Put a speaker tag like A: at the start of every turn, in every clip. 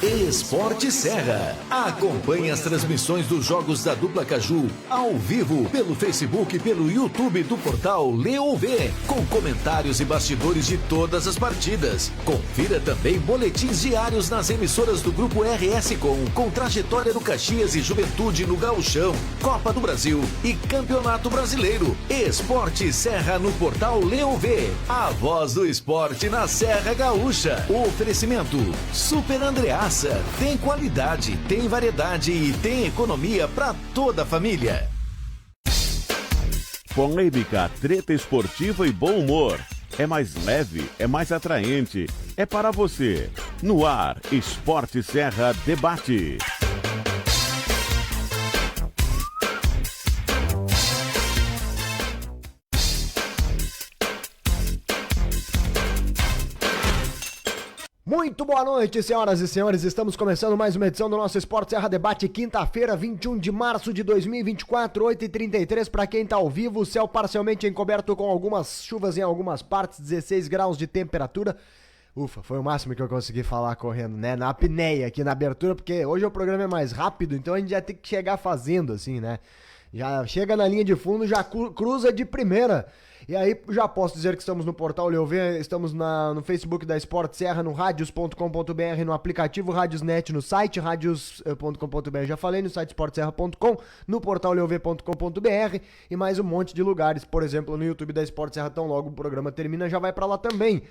A: Esporte Serra. Acompanhe as transmissões dos jogos da dupla Caju ao vivo pelo Facebook e pelo YouTube do portal LeoV, com comentários e bastidores de todas as partidas. Confira também boletins diários nas emissoras do Grupo RS com trajetória do Caxias e Juventude no Gauchão, Copa do Brasil e Campeonato Brasileiro. Esporte Serra no portal LeoV, a voz do esporte na Serra Gaúcha. O oferecimento Super Andreaça. Tem qualidade, tem variedade e tem economia para toda a família.
B: Polêmica, treta esportiva e bom humor. É mais leve, é mais atraente. É para você. No ar, Esporte Serra Debate.
C: Muito boa noite, senhoras e senhores. Estamos começando mais uma edição do nosso Esporte Serra Debate, quinta-feira, 21 de março de 2024, 8h33. Para quem tá ao vivo, o céu parcialmente encoberto com algumas chuvas em algumas partes, 16 graus de temperatura. Ufa, foi o máximo que eu consegui falar correndo, né? Na apneia aqui na abertura, porque hoje o programa é mais rápido, então a gente já tem que chegar fazendo assim, né? Já chega na linha de fundo, já cruza de primeira. E aí já posso dizer que estamos no portal LeoV, estamos no Facebook da Esporte Serra, no radios.com.br, no aplicativo Radiosnet, no site radios.com.br, já falei, no site esporteserra.com, no portal leov.com.br e mais um monte de lugares, por exemplo, no YouTube da Esporte Serra, tão logo o programa termina, já vai pra lá também.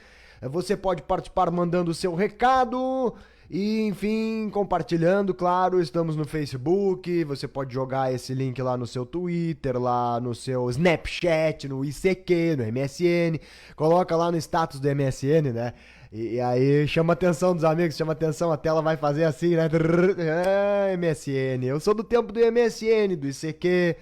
C: Você pode participar mandando o seu recado e, enfim, compartilhando, claro, estamos no Facebook, você pode jogar esse link lá no seu Twitter, lá no seu Snapchat, no ICQ, no MSN, coloca lá no status do MSN, né? E aí chama a atenção dos amigos, chama a atenção, a tela vai fazer assim, né? MSN, eu sou do tempo do MSN, do ICQ,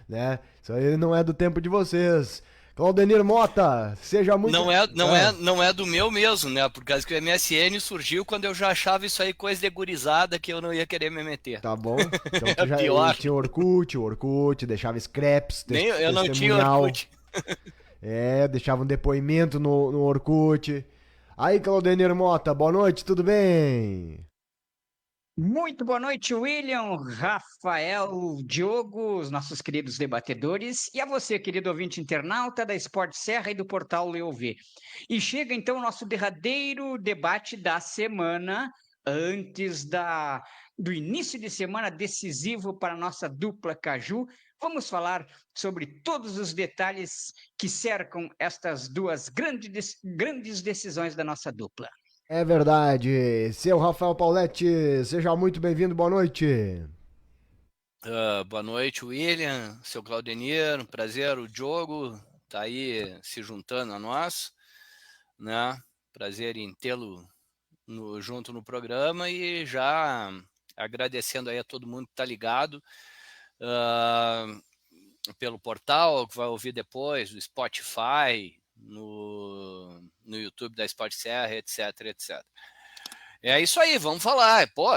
C: né? Isso aí não é do tempo de vocês. Claudenir Mota, seja muito...
D: Não é do meu mesmo, né? Por causa que o MSN surgiu quando eu já achava isso aí coisa de gurizada que eu não ia querer me meter.
C: Tá bom. Então tu já tinha Orkut, deixava scraps,
D: eu não tinha Orkut.
C: Deixava um depoimento no Orkut. Aí, Claudenir Mota, boa noite, tudo bem?
E: Muito boa noite, William, Rafael, Diogo, os nossos queridos debatedores, e a você, querido ouvinte internauta da Esporte Serra e do portal LeoV. E chega então o nosso derradeiro debate da semana, antes do início de semana decisivo para a nossa dupla Caju. Vamos falar sobre todos os detalhes que cercam estas duas grandes decisões da nossa dupla.
C: É verdade. Seu Rafael Pauletti, seja muito bem-vindo, boa noite.
D: Boa noite, William, seu Claudenir, um prazer, o Diogo tá aí se juntando a nós, né? Prazer em tê-lo junto no programa e já agradecendo aí a todo mundo que tá ligado pelo portal, que vai ouvir depois, do Spotify, no YouTube da Esporte Serra, etc. É isso aí, vamos falar. Pô,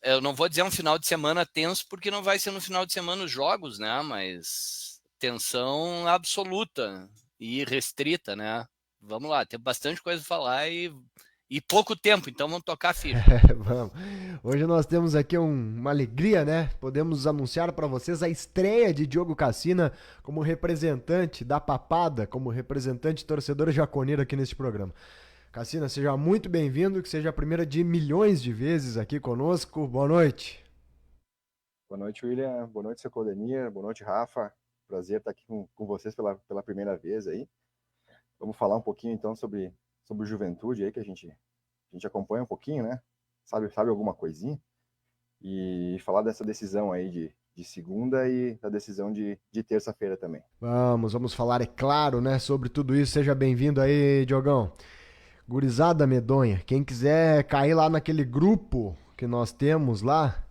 D: eu não vou dizer um final de semana tenso, porque não vai ser no final de semana os jogos, né? Mas tensão absoluta e restrita, né? Vamos lá, tem bastante coisa a falar e pouco tempo, então vamos tocar a ficha.
C: Vamos. Hoje nós temos aqui uma alegria, né? Podemos anunciar para vocês a estreia de Diogo Cassina como representante da Papada, como representante torcedor jaconeiro aqui neste programa. Cassina, seja muito bem-vindo, que seja a primeira de milhões de vezes aqui conosco. Boa noite.
F: Boa noite, William. Boa noite, seu Claudenir. Boa noite, Rafa. Prazer estar aqui com vocês pela primeira vez aí. Vamos falar um pouquinho então sobre o Juventude aí, que a gente acompanha um pouquinho, né? Sabe alguma coisinha? E falar dessa decisão aí de segunda e da decisão de terça-feira também.
C: Vamos falar, é claro, né, sobre tudo isso. Seja bem-vindo aí, Diogão. Gurizada medonha, quem quiser cair lá naquele grupo que nós temos lá,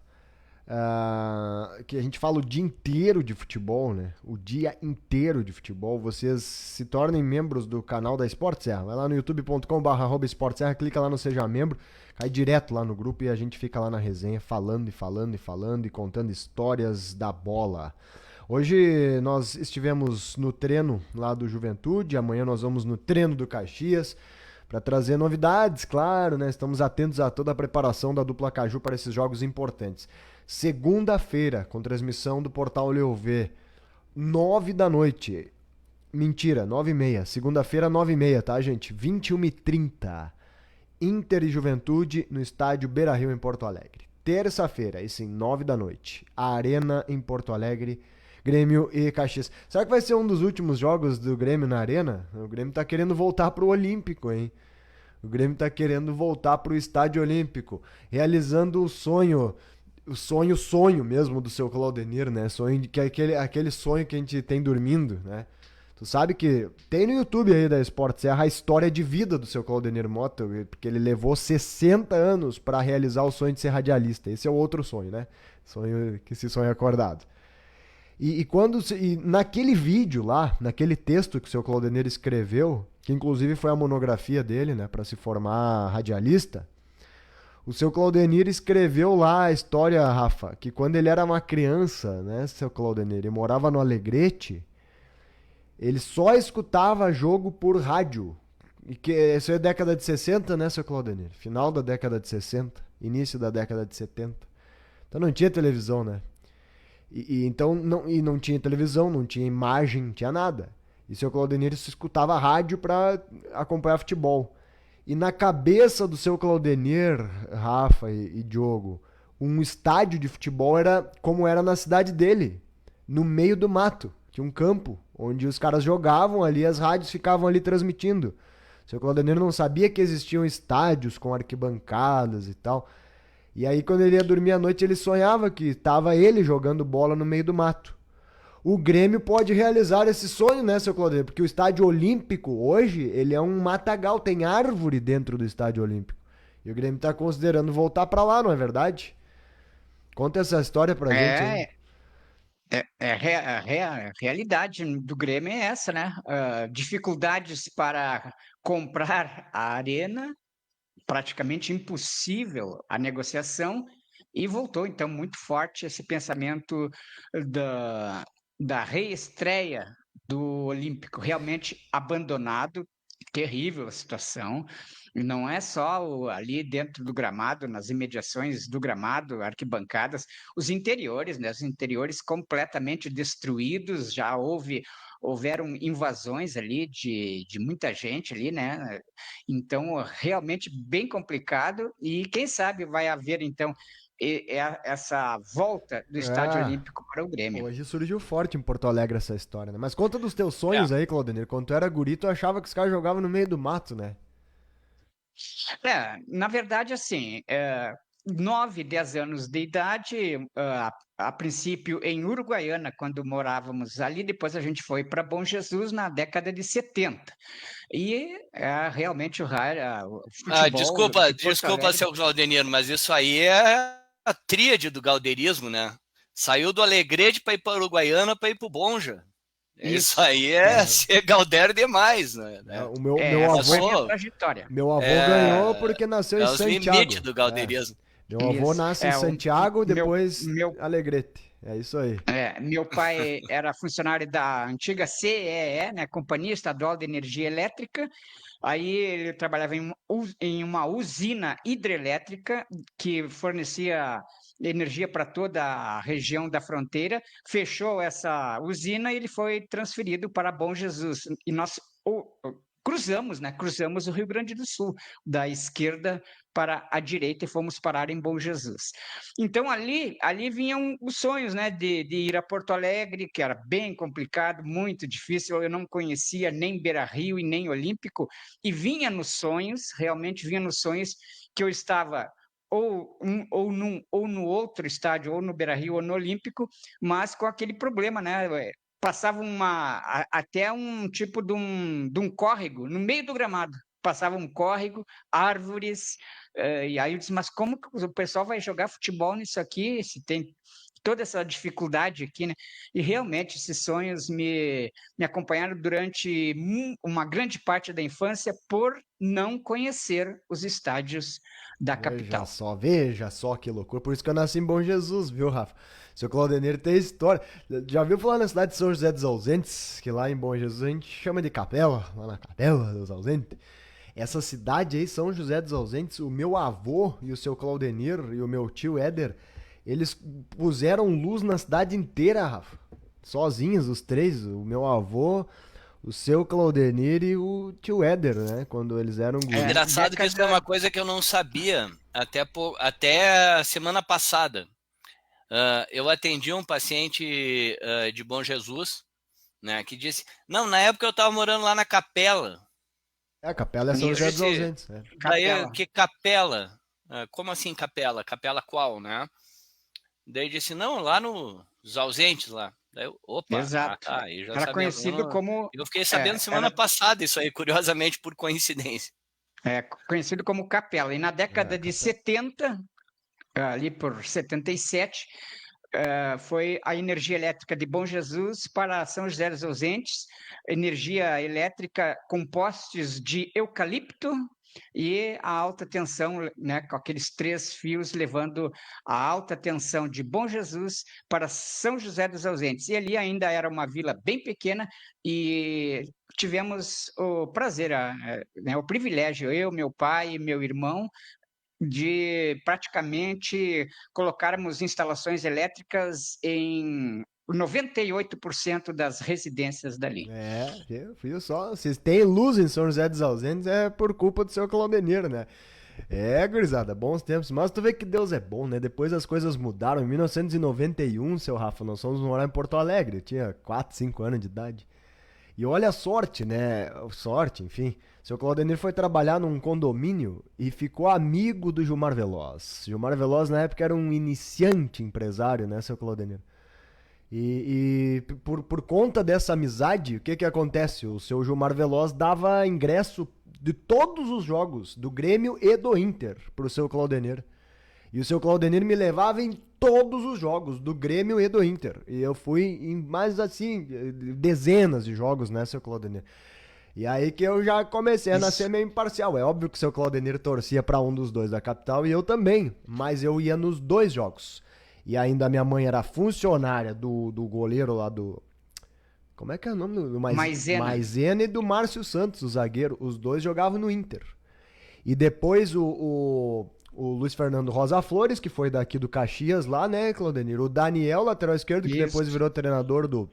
C: que a gente fala o dia inteiro de futebol, né? O dia inteiro de futebol. Vocês se tornem membros do canal da Esporte Serra. Vai lá no youtube.com/Esporte Serra, clica lá no Seja Membro, cai direto lá no grupo e a gente fica lá na resenha falando e contando histórias da bola. Hoje nós estivemos no treino lá do Juventude, amanhã nós vamos no treino do Caxias. para trazer novidades, claro, né? Estamos atentos a toda a preparação da dupla Caju para esses jogos importantes. Segunda-feira, com transmissão do Portal Leovê, 9 da noite. Mentira, 9h30. Segunda-feira, 9h30, tá, gente? 21h30. Inter e Juventude no estádio Beira-Rio, em Porto Alegre. Terça-feira, aí sim, 9 da noite. Arena em Porto Alegre, Grêmio e Caxias. Será que vai ser um dos últimos jogos do Grêmio na Arena? O Grêmio tá querendo voltar pro Olímpico, hein? O Grêmio tá querendo voltar pro Estádio Olímpico, realizando o sonho mesmo do seu Claudenir, né? Aquele sonho que a gente tem dormindo, né? Tu sabe que tem no YouTube aí da Sport Serra a história de vida do seu Claudenir Mota, porque ele levou 60 anos para realizar o sonho de ser radialista. Esse é o outro sonho, né? Esse sonho acordado. E naquele vídeo lá, naquele texto que o seu Claudenir escreveu, que inclusive foi a monografia dele, né, para se formar radialista, o seu Claudenir escreveu lá a história, Rafa, que quando ele era uma criança, né, seu Claudenir, ele morava no Alegrete, ele só escutava jogo por rádio. E que isso é década de 60, né, seu Claudenir? Final da década de 60, início da década de 70. Então não tinha televisão, né? Então não tinha televisão, não tinha imagem, não tinha nada. E seu Claudenir escutava rádio para acompanhar futebol. E na cabeça do seu Claudenir, Rafa e Diogo, um estádio de futebol era como era na cidade dele, no meio do mato. Tinha um campo onde os caras jogavam ali, as rádios ficavam ali transmitindo. Seu Claudenir não sabia que existiam estádios com arquibancadas e tal. E aí, quando ele ia dormir à noite, ele sonhava que estava ele jogando bola no meio do mato. O Grêmio pode realizar esse sonho, né, seu Claudenir? Porque o Estádio Olímpico, hoje, ele é um matagal, tem árvore dentro do Estádio Olímpico. E o Grêmio está considerando voltar para lá, não é verdade? Conta essa história pra gente, hein?
E: A realidade do Grêmio é essa, né? Dificuldades para comprar a arena, praticamente impossível a negociação, e voltou então muito forte esse pensamento da reestreia do Olímpico, realmente abandonado, terrível a situação. E não é só ali dentro do gramado, nas imediações do gramado, arquibancadas, os interiores, né? Os interiores completamente destruídos, já houveram invasões ali de muita gente ali, né? Então, realmente bem complicado, e quem sabe vai haver, então, essa volta do Estádio Olímpico para o Grêmio.
C: Hoje surgiu forte em Porto Alegre essa história, né? Mas conta dos teus sonhos aí, Claudenir. Quando tu era guri, tu achava que os caras jogavam no meio do mato, né?
E: Na verdade, assim, 9, 10 anos de idade, a princípio em Uruguaiana, quando morávamos ali, depois a gente foi para Bom Jesus na década de 70. E realmente o futebol de Porto
D: Desculpa,
E: Alegre.
D: seu Claudenir, mas isso aí é a tríade do galdeirismo, né? Saiu do Alegrete para ir para Uruguaiana para ir para o Bonja. Isso aí é ser Galdério demais, né?
C: O meu avô,
E: trajetória.
C: Meu avô ganhou porque nasceu em Santiago.
D: É os limites do galdeirismo.
C: Meu avô nasce em Santiago, depois Alegrete. É isso aí.
E: Meu pai era funcionário da antiga CEE, né, Companhia Estadual de Energia Elétrica. Aí ele trabalhava em uma usina hidrelétrica que fornecia energia para toda a região da fronteira. Fechou essa usina e ele foi transferido para Bom Jesus. E nós cruzamos o Rio Grande do Sul, da esquerda para a direita, e fomos parar em Bom Jesus. Então ali vinham os sonhos, né, de ir a Porto Alegre, que era bem complicado, muito difícil. Eu não conhecia nem Beira-Rio e nem Olímpico, e realmente vinha nos sonhos que eu estava ou no outro estádio, ou no Beira-Rio ou no Olímpico, mas com aquele problema, né? Passava até um tipo de um córrego no meio do gramado. Passava um córrego, árvores, e aí eu disse, mas como que o pessoal vai jogar futebol nisso aqui, se tem toda essa dificuldade aqui, né? E realmente esses sonhos me acompanharam durante uma grande parte da infância por não conhecer os estádios da capital.
C: Veja só que loucura. Por isso que eu nasci em Bom Jesus, viu, Rafa? Seu Claudenir tem história. Já viu falar na cidade de São José dos Ausentes? Que lá em Bom Jesus a gente chama de capela, lá na capela dos ausentes. Essa cidade aí, São José dos Ausentes, o meu avô e o seu Claudenir e o meu tio Éder, eles puseram luz na cidade inteira, Rafa. Sozinhos, os três, o meu avô, o seu Claudenir e o tio Éder, né? Quando eles eram
D: É
C: guris.
D: engraçado que isso é uma coisa que eu não sabia até a semana passada. Eu atendi um paciente de Bom Jesus, né, que disse, não, na época eu estava morando lá na Capela.
C: A Capela é São José dos Ausentes.
D: Daí, que Capela? Como assim Capela? Capela qual, né? Daí disse, não, lá nos Ausentes lá. Daí eu, opa,
E: Exato.
D: aí já
E: Era
D: sabia.
E: conhecido como...
D: Eu fiquei sabendo semana passada isso aí, curiosamente, por coincidência.
E: Conhecido como Capela. E na década de 70, ali por 77, foi a energia elétrica de Bom Jesus para São José dos Ausentes, energia elétrica com postes de eucalipto e a alta tensão, né, com aqueles 3 fios levando a alta tensão de Bom Jesus para São José dos Ausentes. E ali ainda era uma vila bem pequena e tivemos o prazer, né, o privilégio, eu, meu pai e meu irmão, de praticamente colocarmos instalações elétricas em 98% das residências dali.
C: Viu só? Vocês têm luz em São José dos Ausentes é por culpa do seu Claudenir, né? Gurizada, bons tempos. Mas tu vê que Deus é bom, né? Depois as coisas mudaram. Em 1991, seu Rafa, nós fomos morar em Porto Alegre. Eu tinha 4, 5 anos de idade. E olha a sorte, né? Sorte, enfim. Seu Claudenir foi trabalhar num condomínio e ficou amigo do Gilmar Veloz. Gilmar Veloz, na época, era um iniciante empresário, né, seu Claudenir? E por conta dessa amizade, o que acontece? O seu Gilmar Veloz dava ingresso de todos os jogos, do Grêmio e do Inter, pro seu Claudenir. E o seu Claudenir me levava em todos os jogos, do Grêmio e do Inter. E eu fui em mais, assim, dezenas de jogos, né, seu Claudenir? E aí que eu já comecei a nascer meio imparcial. É óbvio que o seu Claudenir torcia pra um dos dois da capital e eu também. Mas eu ia nos 2 jogos. E ainda a minha mãe era funcionária do goleiro lá do... Como é que é o nome? Do Maisena e do Márcio Santos, o zagueiro. Os dois jogavam no Inter. E depois o Luiz Fernando Rosa Flores, que foi daqui do Caxias lá, né, Claudenir? O Daniel, lateral esquerdo, que depois virou treinador do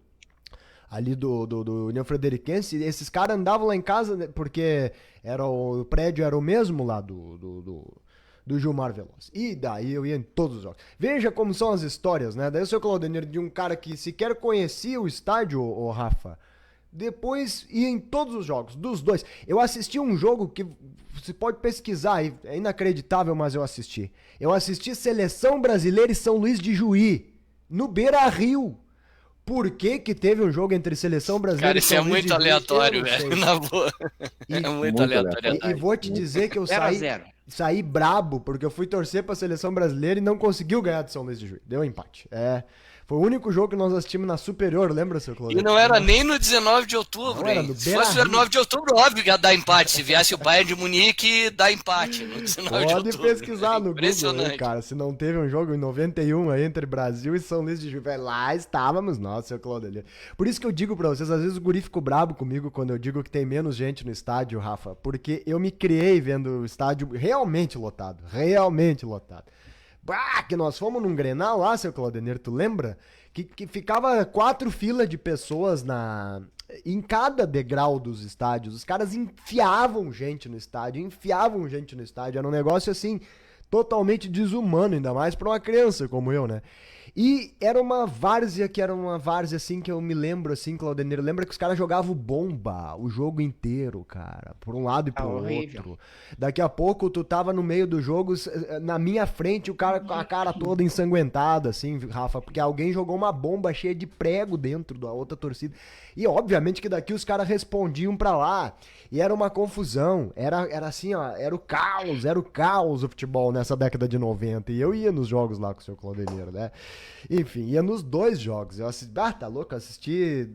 C: União Frederiquense. Esses caras andavam lá em casa, né, porque o prédio era o mesmo lá do Gilmar Veloz. E daí eu ia em todos os jogos. Veja como são as histórias, né? Daí o seu Claudenir, de um cara que sequer conhecia o estádio, o Rafa, depois ia em todos os jogos, dos dois. Eu assisti um jogo que você pode pesquisar, é inacreditável, mas eu assisti. Eu assisti Seleção Brasileira e São Luís de Juí, no Beira-Rio. Por que teve um jogo entre Seleção Brasileira e São Luís?
D: Cara, isso é muito aleatório, velho, na boa. É muito aleatório.
C: E vou te dizer que eu saí brabo, porque eu fui torcer pra Seleção Brasileira e não conseguiu ganhar de São Luís de Juí. Deu empate. Foi o único jogo que nós assistimos na Superior, lembra, seu Claudio?
D: E não era nem no 19 de outubro,
C: não,
D: hein? Se fosse 19 de outubro, óbvio que ia dar empate. Se viesse o Bayern de Munique, dá empate no 19 de outubro.
C: Pode pesquisar no Google, aí, cara. Se não teve um jogo em 91 aí entre Brasil e São Luís de Juí. Lá estávamos nós, seu Claudio. Por isso que eu digo pra vocês, às vezes o guri ficou brabo comigo quando eu digo que tem menos gente no estádio, Rafa. Porque eu me criei vendo o estádio realmente lotado. Realmente lotado. Bah, que nós fomos num Grenal lá, seu Claudenir, tu lembra? Que ficava 4 filas de pessoas em cada degrau dos estádios. Os caras enfiavam gente no estádio. Era um negócio, assim, totalmente desumano, ainda mais pra uma criança como eu, né? E era uma várzea assim, que eu me lembro, assim, Claudenir, lembra que os caras jogavam bomba o jogo inteiro, cara, por um lado e pro outro. Daqui a pouco tu tava no meio do jogo, na minha frente, o cara com a cara toda ensanguentada, assim, Rafa, porque alguém jogou uma bomba cheia de prego dentro da outra torcida. E obviamente que daqui os caras respondiam pra lá. E era uma confusão. Era assim, ó, era o caos o futebol nessa década de 90. E eu ia nos jogos lá com o seu Claudenir, né? Enfim, ia nos 2 jogos. Eu assisti, tá louco, eu assisti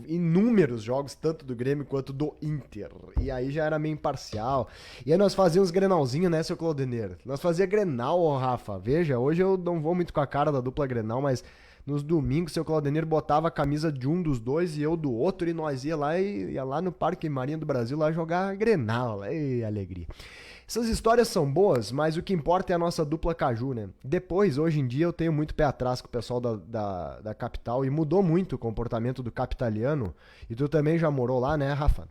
C: inúmeros jogos, tanto do Grêmio quanto do Inter. E aí já era meio imparcial. E aí nós fazíamos Grenalzinho, né, seu Claudenir? Nós fazia Grenal, ó, Rafa. Veja, hoje eu não vou muito com a cara da dupla Grenal, mas nos domingos, seu Claudenir botava a camisa de um dos dois e eu do outro, e nós ia lá no Parque Marinha do Brasil lá jogar Grenal. Ei, alegria. Essas histórias são boas, mas o que importa é a nossa dupla Caju, né? Depois, hoje em dia, eu tenho muito pé atrás com o pessoal da capital, e mudou muito o comportamento do capitaliano, e tu também já morou lá, né, Rafa?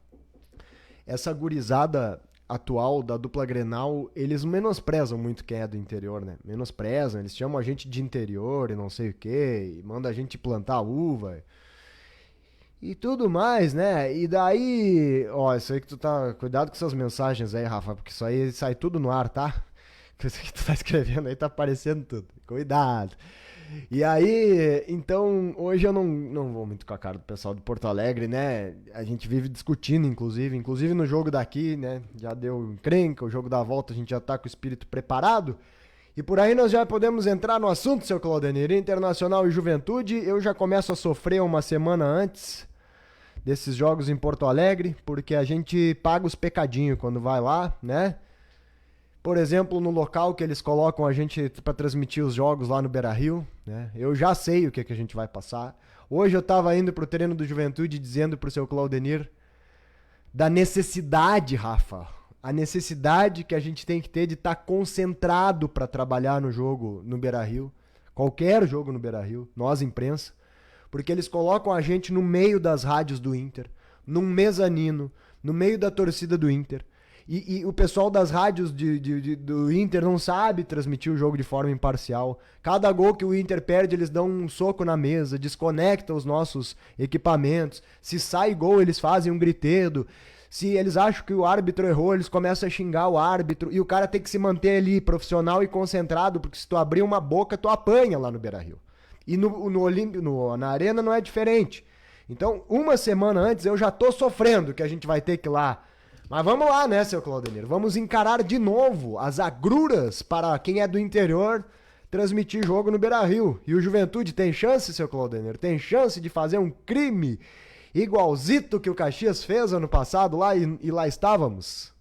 C: Essa gurizada atual da dupla Grenal, eles menosprezam muito quem é do interior, né? Menosprezam, eles chamam a gente de interior e não sei o quê, e mandam a gente plantar uva e tudo mais, né? E daí, ó, isso aí que tu tá... Cuidado com essas mensagens aí, Rafa, porque isso aí sai tudo no ar, tá? Isso que tu tá escrevendo aí tá aparecendo tudo. Cuidado. E aí, então, hoje eu não vou muito com a cara do pessoal de Porto Alegre, né? A gente vive discutindo, inclusive no jogo daqui, né? Já deu encrenca, o jogo da volta a gente já tá com o espírito preparado. E por aí nós já podemos entrar no assunto, seu Claudenir. Internacional e Juventude, eu já começo a sofrer uma semana antes desses jogos em Porto Alegre, porque a gente paga os pecadinhos quando vai lá, né? Por exemplo, no local que eles colocam a gente para transmitir os jogos lá no Beira-Rio, né? Eu já sei o que a gente vai passar. Hoje eu tava indo pro treino do Juventude dizendo pro seu Claudenir da necessidade, Rafa, a necessidade que a gente tem que ter de estar concentrado para trabalhar no jogo no Beira-Rio, qualquer jogo no Beira-Rio, nós imprensa, porque eles colocam a gente no meio das rádios do Inter, num mezanino, no meio da torcida do Inter. E o pessoal das rádios do Inter não sabe transmitir o jogo de forma imparcial. Cada gol que o Inter perde, eles dão um soco na mesa, desconectam os nossos equipamentos. Se sai gol, eles fazem um gritedo. Se eles acham que o árbitro errou, eles começam a xingar o árbitro. E o cara tem que se manter ali profissional e concentrado, porque se tu abrir uma boca, tu apanha lá no Beira-Rio. E na Arena não é diferente. Então, uma semana antes, eu já tô sofrendo que a gente vai ter que ir lá. Mas vamos lá, né, seu Claudenir? Vamos encarar de novo as agruras para quem é do interior transmitir jogo no Beira-Rio. E o Juventude tem chance, seu Claudenir? Tem chance de fazer um crime igualzito que o Caxias fez ano passado lá e lá estávamos?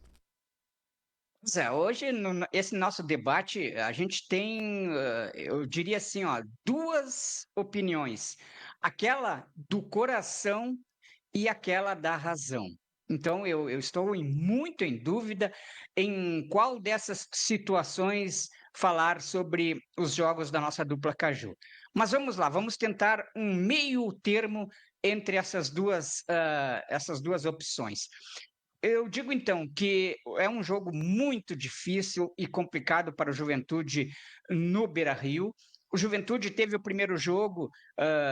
E: Zé, hoje, esse nosso debate, a gente tem, eu diria assim, ó, duas opiniões. Aquela do coração e aquela da razão. Então, eu estou muito em dúvida em qual dessas situações falar sobre os jogos da nossa dupla Caju. Mas vamos lá, vamos tentar um meio termo entre essas duas opções. Eu digo então que é um jogo muito difícil e complicado para o Juventude no Beira-Rio. O Juventude teve o primeiro jogo,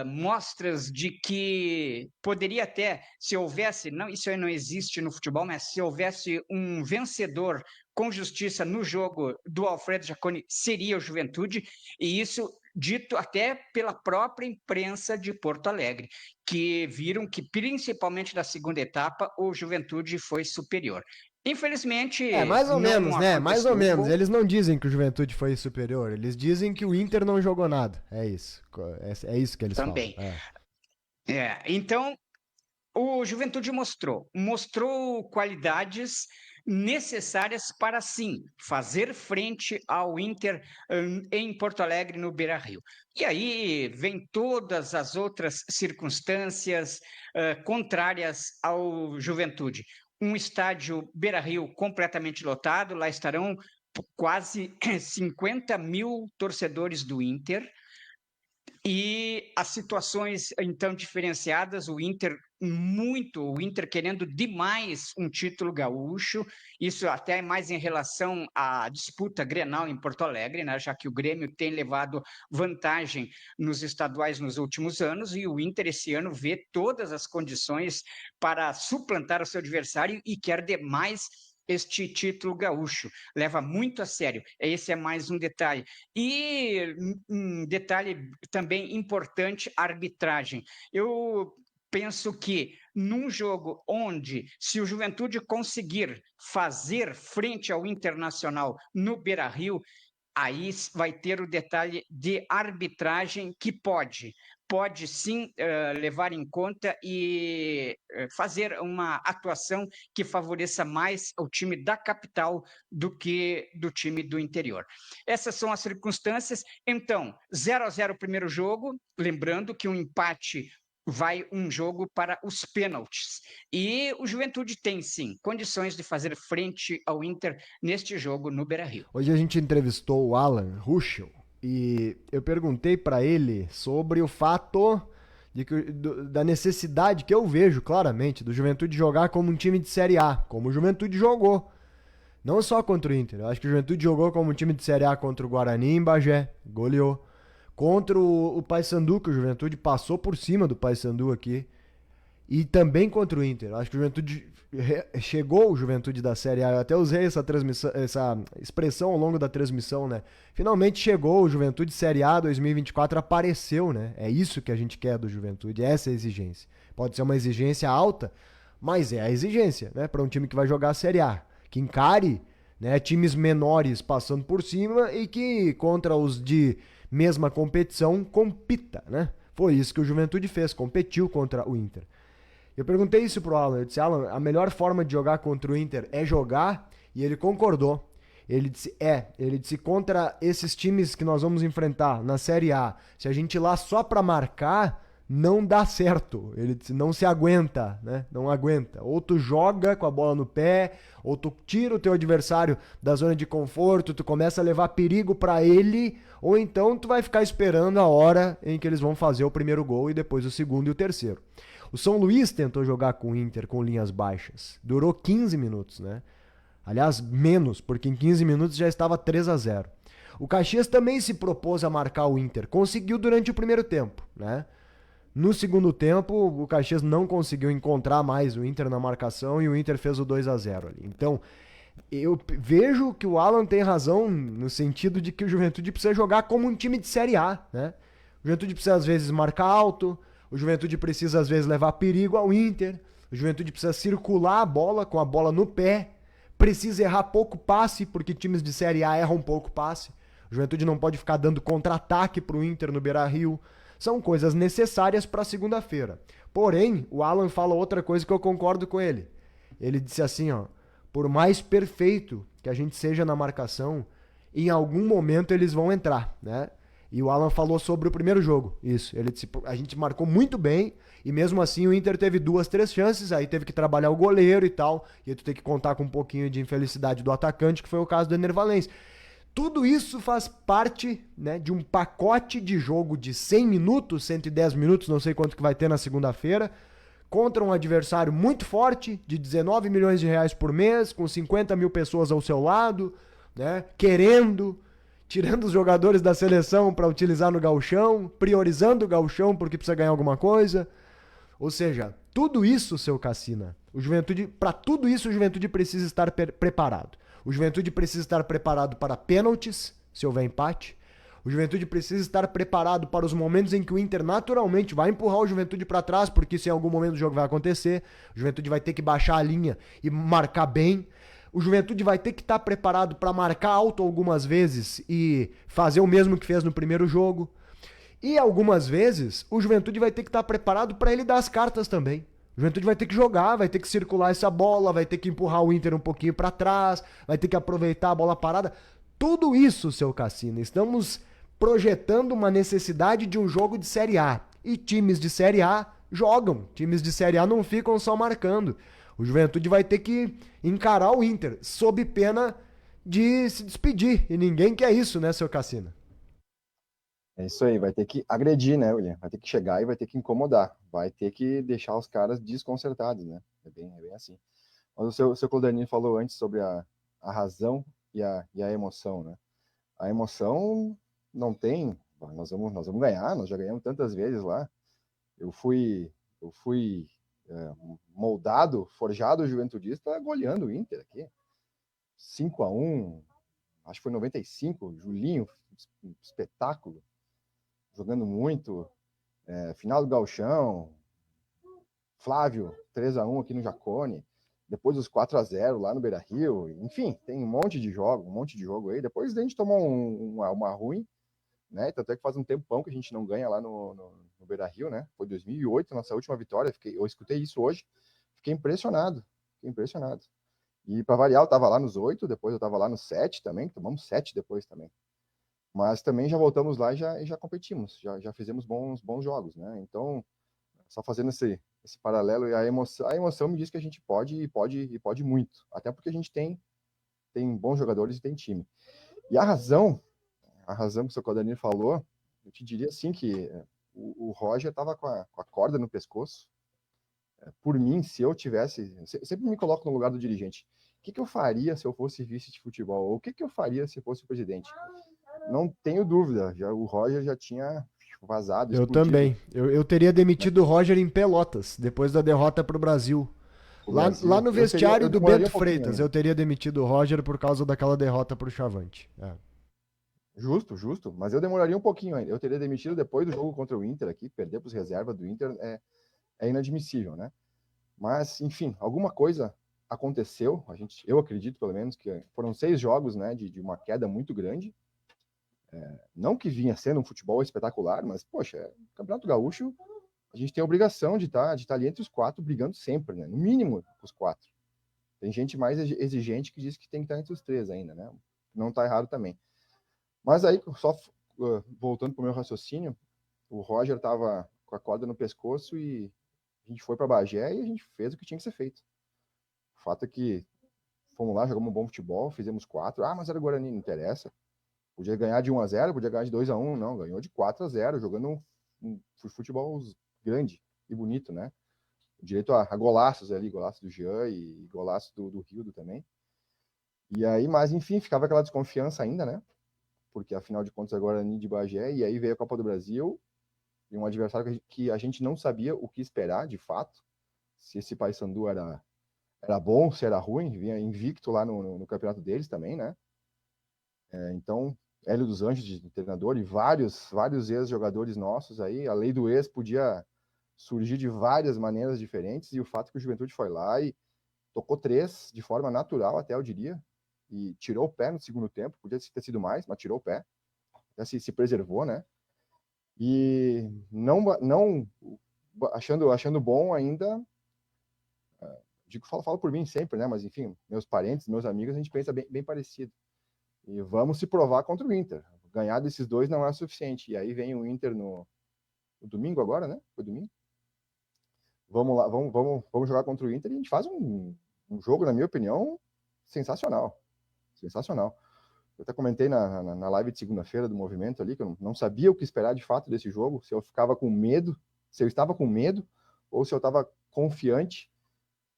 E: mostras de que poderia até, se houvesse, não, isso aí não existe no futebol, mas se houvesse um vencedor com justiça no jogo do Alfredo Jaconi, seria o Juventude, e isso dito até pela própria imprensa de Porto Alegre, que viram que, principalmente na segunda etapa, o Juventude foi superior. Infelizmente,
C: Mais ou menos, né? Mais ou menos.
E: Gol.
C: Eles não dizem que o Juventude foi superior, eles dizem que o Inter não jogou nada. É isso. É isso que eles
E: Também.
C: falam.
E: Então, o Juventude mostrou qualidades necessárias para, sim, fazer frente ao Inter em Porto Alegre, no Beira-Rio. E aí vem todas as outras circunstâncias contrárias ao Juventude. Um estádio Beira-Rio completamente lotado, lá estarão quase 50 mil torcedores do Inter, e as situações então diferenciadas, o Inter querendo demais um título gaúcho, isso até mais em relação à disputa Grenal em Porto Alegre, né, já que o Grêmio tem levado vantagem nos estaduais nos últimos anos, e o Inter esse ano vê todas as condições para suplantar o seu adversário e quer demais este título gaúcho, leva muito a sério. Esse é mais um detalhe. E um detalhe também importante, a arbitragem. Eu penso que num jogo onde, se o Juventude conseguir fazer frente ao Internacional no Beira-Rio, aí vai ter o detalhe de arbitragem que pode pode sim levar em conta e fazer uma atuação que favoreça mais o time da capital do que do time do interior. Essas são as circunstâncias. Então, 0-0 o primeiro jogo, lembrando que um empate vai um jogo para os pênaltis. E o Juventude tem, sim, condições de fazer frente ao Inter neste jogo no Beira-Rio.
C: Hoje a gente entrevistou o Alan Ruschel e eu perguntei para ele sobre o fato da necessidade que eu vejo claramente do Juventude jogar como um time de Série A, como o Juventude jogou. Não só contra o Inter, eu acho que o Juventude jogou como um time de Série A contra o Guarani em Bagé, goleou. Contra o Paysandu, que o Juventude passou por cima do Paysandu aqui. E também contra o Inter. Acho que o Juventude chegou, o Juventude da Série A. Eu até usei essa expressão ao longo da transmissão, né? Finalmente chegou, o Juventude Série A 2024 apareceu, né? É isso que a gente quer do Juventude, essa é a exigência. Pode ser uma exigência alta, mas é a exigência, né? Para um time que vai jogar a Série A. Que encare, né, times menores passando por cima e que contra os de mesma competição compita, né? Foi isso que o Juventude fez, competiu contra o Inter. Eu perguntei isso pro Alan, eu disse, Alan, a melhor forma de jogar contra o Inter é jogar, e ele concordou. Ele disse, contra esses times que nós vamos enfrentar na Série A, se a gente ir lá só pra marcar, não dá certo. Ele disse, não se aguenta, né? Não aguenta. Ou tu joga com a bola no pé, ou tu tira o teu adversário da zona de conforto, tu começa a levar perigo pra ele, ou então tu vai ficar esperando a hora em que eles vão fazer o primeiro gol e depois o segundo e o terceiro. O São Luís tentou jogar com o Inter com linhas baixas. Durou 15 minutos, né? Aliás, menos, porque em 15 minutos já estava 3-0. O Caxias também se propôs a marcar o Inter. Conseguiu durante o primeiro tempo, né? No segundo tempo, o Caxias não conseguiu encontrar mais o Inter na marcação e o Inter fez o 2-0 ali. Então, eu vejo que o Alan tem razão no sentido de que o Juventude precisa jogar como um time de Série A, né? O Juventude precisa às vezes marcar alto, o Juventude precisa às vezes levar perigo ao Inter, o Juventude precisa circular a bola com a bola no pé, precisa errar pouco passe, porque times de Série A erram pouco passe. O Juventude não pode ficar dando contra-ataque pro Inter no Beira-Rio. São coisas necessárias para segunda-feira. Porém, o Alan fala outra coisa que eu concordo com ele. Ele disse assim, ó, por mais perfeito que a gente seja na marcação, em algum momento eles vão entrar, né? E o Alan falou sobre o primeiro jogo, isso. Ele disse, a gente marcou muito bem e mesmo assim o Inter teve 2, 3 chances, aí teve que trabalhar o goleiro e tal, e aí tu tem que contar com um pouquinho de infelicidade do atacante, que foi o caso do Ener Valencia. Tudo isso faz parte, né, de um pacote de jogo de 100 minutos, 110 minutos, não sei quanto que vai ter na segunda-feira, contra um adversário muito forte, de 19 milhões de reais por mês, com 50 mil pessoas ao seu lado, né, tirando os jogadores da seleção para utilizar no gauchão, priorizando o gauchão porque precisa ganhar alguma coisa. Ou seja, tudo isso, seu Cassina, para tudo isso o Juventude precisa estar preparado. O Juventude precisa estar preparado para pênaltis, se houver empate. O Juventude precisa estar preparado para os momentos em que o Inter naturalmente vai empurrar o Juventude para trás, porque isso em algum momento do jogo vai acontecer. O Juventude vai ter que baixar a linha e marcar bem. O Juventude vai ter que estar preparado para marcar alto algumas vezes e fazer o mesmo que fez no primeiro jogo. E algumas vezes o Juventude vai ter que estar preparado para ele dar as cartas também. O Juventude vai ter que jogar, vai ter que circular essa bola, vai ter que empurrar o Inter um pouquinho para trás, vai ter que aproveitar a bola parada. Tudo isso, seu Cassino, estamos projetando uma necessidade de um jogo de Série A. E times de Série A jogam, times de Série A não ficam só marcando. O Juventude vai ter que encarar o Inter, sob pena de se despedir. E ninguém quer isso, né, seu Cassino?
F: É isso aí, vai ter que agredir, né, William? Vai ter que chegar e vai ter que incomodar. Vai ter que deixar os caras desconcertados, né? É bem assim. Mas o seu Claudanino falou antes sobre a razão e a emoção, né? A emoção não tem... Nós vamos ganhar, nós já ganhamos tantas vezes lá. Eu fui moldado, forjado juventudista goleando o Inter aqui. 5-1, acho que foi 95, Julinho, espetáculo. Jogando muito, final do Gauchão, Flávio, 3-1 aqui no Jacone, depois os 4-0 lá no Beira-Rio, enfim, tem um monte de jogo aí, depois a gente tomou uma ruim, né? Tanto é que faz um tempão que a gente não ganha lá no Beira-Rio, né? Foi 2008, nossa última vitória. Eu escutei isso hoje, fiquei impressionado. E para variar, eu estava lá nos 8, depois eu estava lá nos 7 também, tomamos 7 depois também. Mas também já voltamos lá e já competimos, já fizemos bons jogos, né? Então, só fazendo esse paralelo, e a emoção me diz que a gente pode muito, até porque a gente tem bons jogadores e tem time. E a razão que o seu Claudenir falou, eu te diria assim que o Roger estava com a corda no pescoço. Por mim, se eu tivesse, sempre me coloco no lugar do dirigente. O que eu faria se eu fosse vice de futebol? Ou o que eu faria se eu fosse o presidente? Não tenho dúvida, o Roger já tinha vazado.
C: Eu
F: explodido.
C: também. Eu teria demitido o Roger em Pelotas, depois da derrota para o Brasil. Lá no vestiário do Bento Freitas, eu teria demitido o Roger por causa daquela derrota para o Chavante.
F: Justo, mas eu demoraria um pouquinho ainda. Eu teria demitido depois do jogo contra o Inter aqui, perder para os reservas do Inter é inadmissível, né? Mas, enfim, alguma coisa aconteceu, eu acredito pelo menos, que foram 6 jogos, né, de uma queda muito grande. Não que vinha sendo um futebol espetacular, mas, poxa, Campeonato Gaúcho, a gente tem a obrigação de estar ali entre os 4, brigando sempre, né? No mínimo os 4. Tem gente mais exigente que diz que tem que estar entre os 3 ainda, né? Não está errado também. Mas aí, só voltando para o meu raciocínio, o Roger estava com a corda no pescoço e a gente foi para Bagé e a gente fez o que tinha que ser feito. O fato é que fomos lá, jogamos um bom futebol, fizemos 4. Mas era Guarani, não interessa. Podia ganhar de 1-0, podia ganhar de 2-1, não. Ganhou de 4-0, jogando um futebol grande e bonito, né? Direito a golaços ali, golaço do Jean e golaço do Rildo também. E aí, mas enfim, ficava aquela desconfiança ainda, né? Porque afinal de contas é Guarani de Bagé, e aí veio a Copa do Brasil, e um adversário que a gente não sabia o que esperar, de fato, se esse Paysandu era bom, se era ruim, vinha invicto lá no campeonato deles também, né? Então, Hélio dos Anjos de treinador e vários ex-jogadores nossos aí, a lei do ex podia surgir de várias maneiras diferentes, e o fato que o Juventude foi lá e tocou 3 de forma natural, até eu diria, e tirou o pé no segundo tempo, podia ter sido mais, mas tirou o pé, até se preservou, né? E não achando bom ainda, falo por mim sempre, né? Mas enfim, meus parentes, meus amigos, a gente pensa bem parecido. E vamos se provar contra o Inter. Ganhar desses 2 não é suficiente. E aí vem o Inter no domingo agora, né? Foi domingo. Vamos lá, vamos jogar contra o Inter e a gente faz um jogo, na minha opinião, sensacional. Eu até comentei na live de segunda-feira do Movimento ali, que eu não sabia o que esperar de fato desse jogo, se eu estava com medo, ou se eu estava confiante.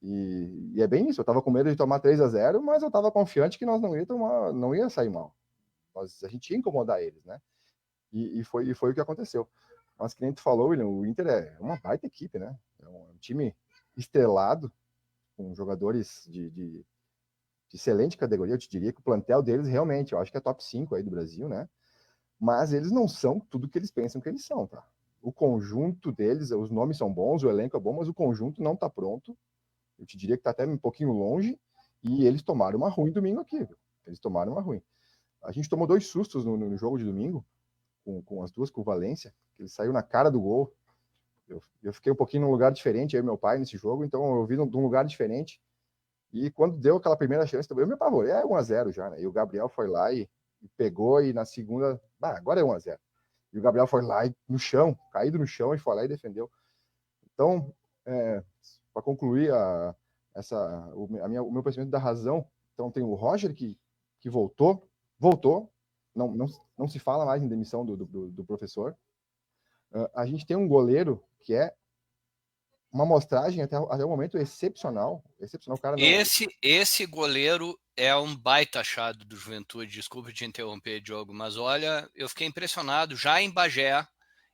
F: E é bem isso, eu estava com medo de tomar 3-0, mas eu estava confiante que nós não ia sair mal. A gente ia incomodar eles, né? E foi o que aconteceu. Mas, que nem tu falou, William, o Inter é uma baita equipe, né? É um time estrelado, com jogadores de excelente categoria. Eu te diria que o plantel deles realmente, eu acho que é top 5 aí do Brasil, né? Mas eles não são tudo que eles pensam que eles são, tá? O conjunto deles, os nomes são bons, o elenco é bom, mas o conjunto não tá pronto. Eu te diria que tá até um pouquinho longe, e eles tomaram uma ruim domingo aqui, viu? Eles tomaram uma ruim. A gente tomou 2 sustos no jogo de domingo, com as duas com o Valência, que ele saiu na cara do gol. Eu fiquei um pouquinho num lugar diferente, eu e meu pai, nesse jogo, então eu vi de um lugar diferente. E quando deu aquela primeira chance, eu me apavorei, 1-0 já, né? E o Gabriel foi lá e pegou, e na segunda, agora é 1-0. E o Gabriel foi lá no chão, caído no chão, e foi lá e defendeu. Então, para concluir o meu pensamento da razão, então tem o Roger que voltou, não se fala mais em demissão do professor. A gente tem um goleiro que é uma amostragem até o momento excepcional. Cara,
D: esse goleiro é um baita achado do Juventude. Desculpa te interromper, Diogo, mas olha, eu fiquei impressionado. Já em Bagé,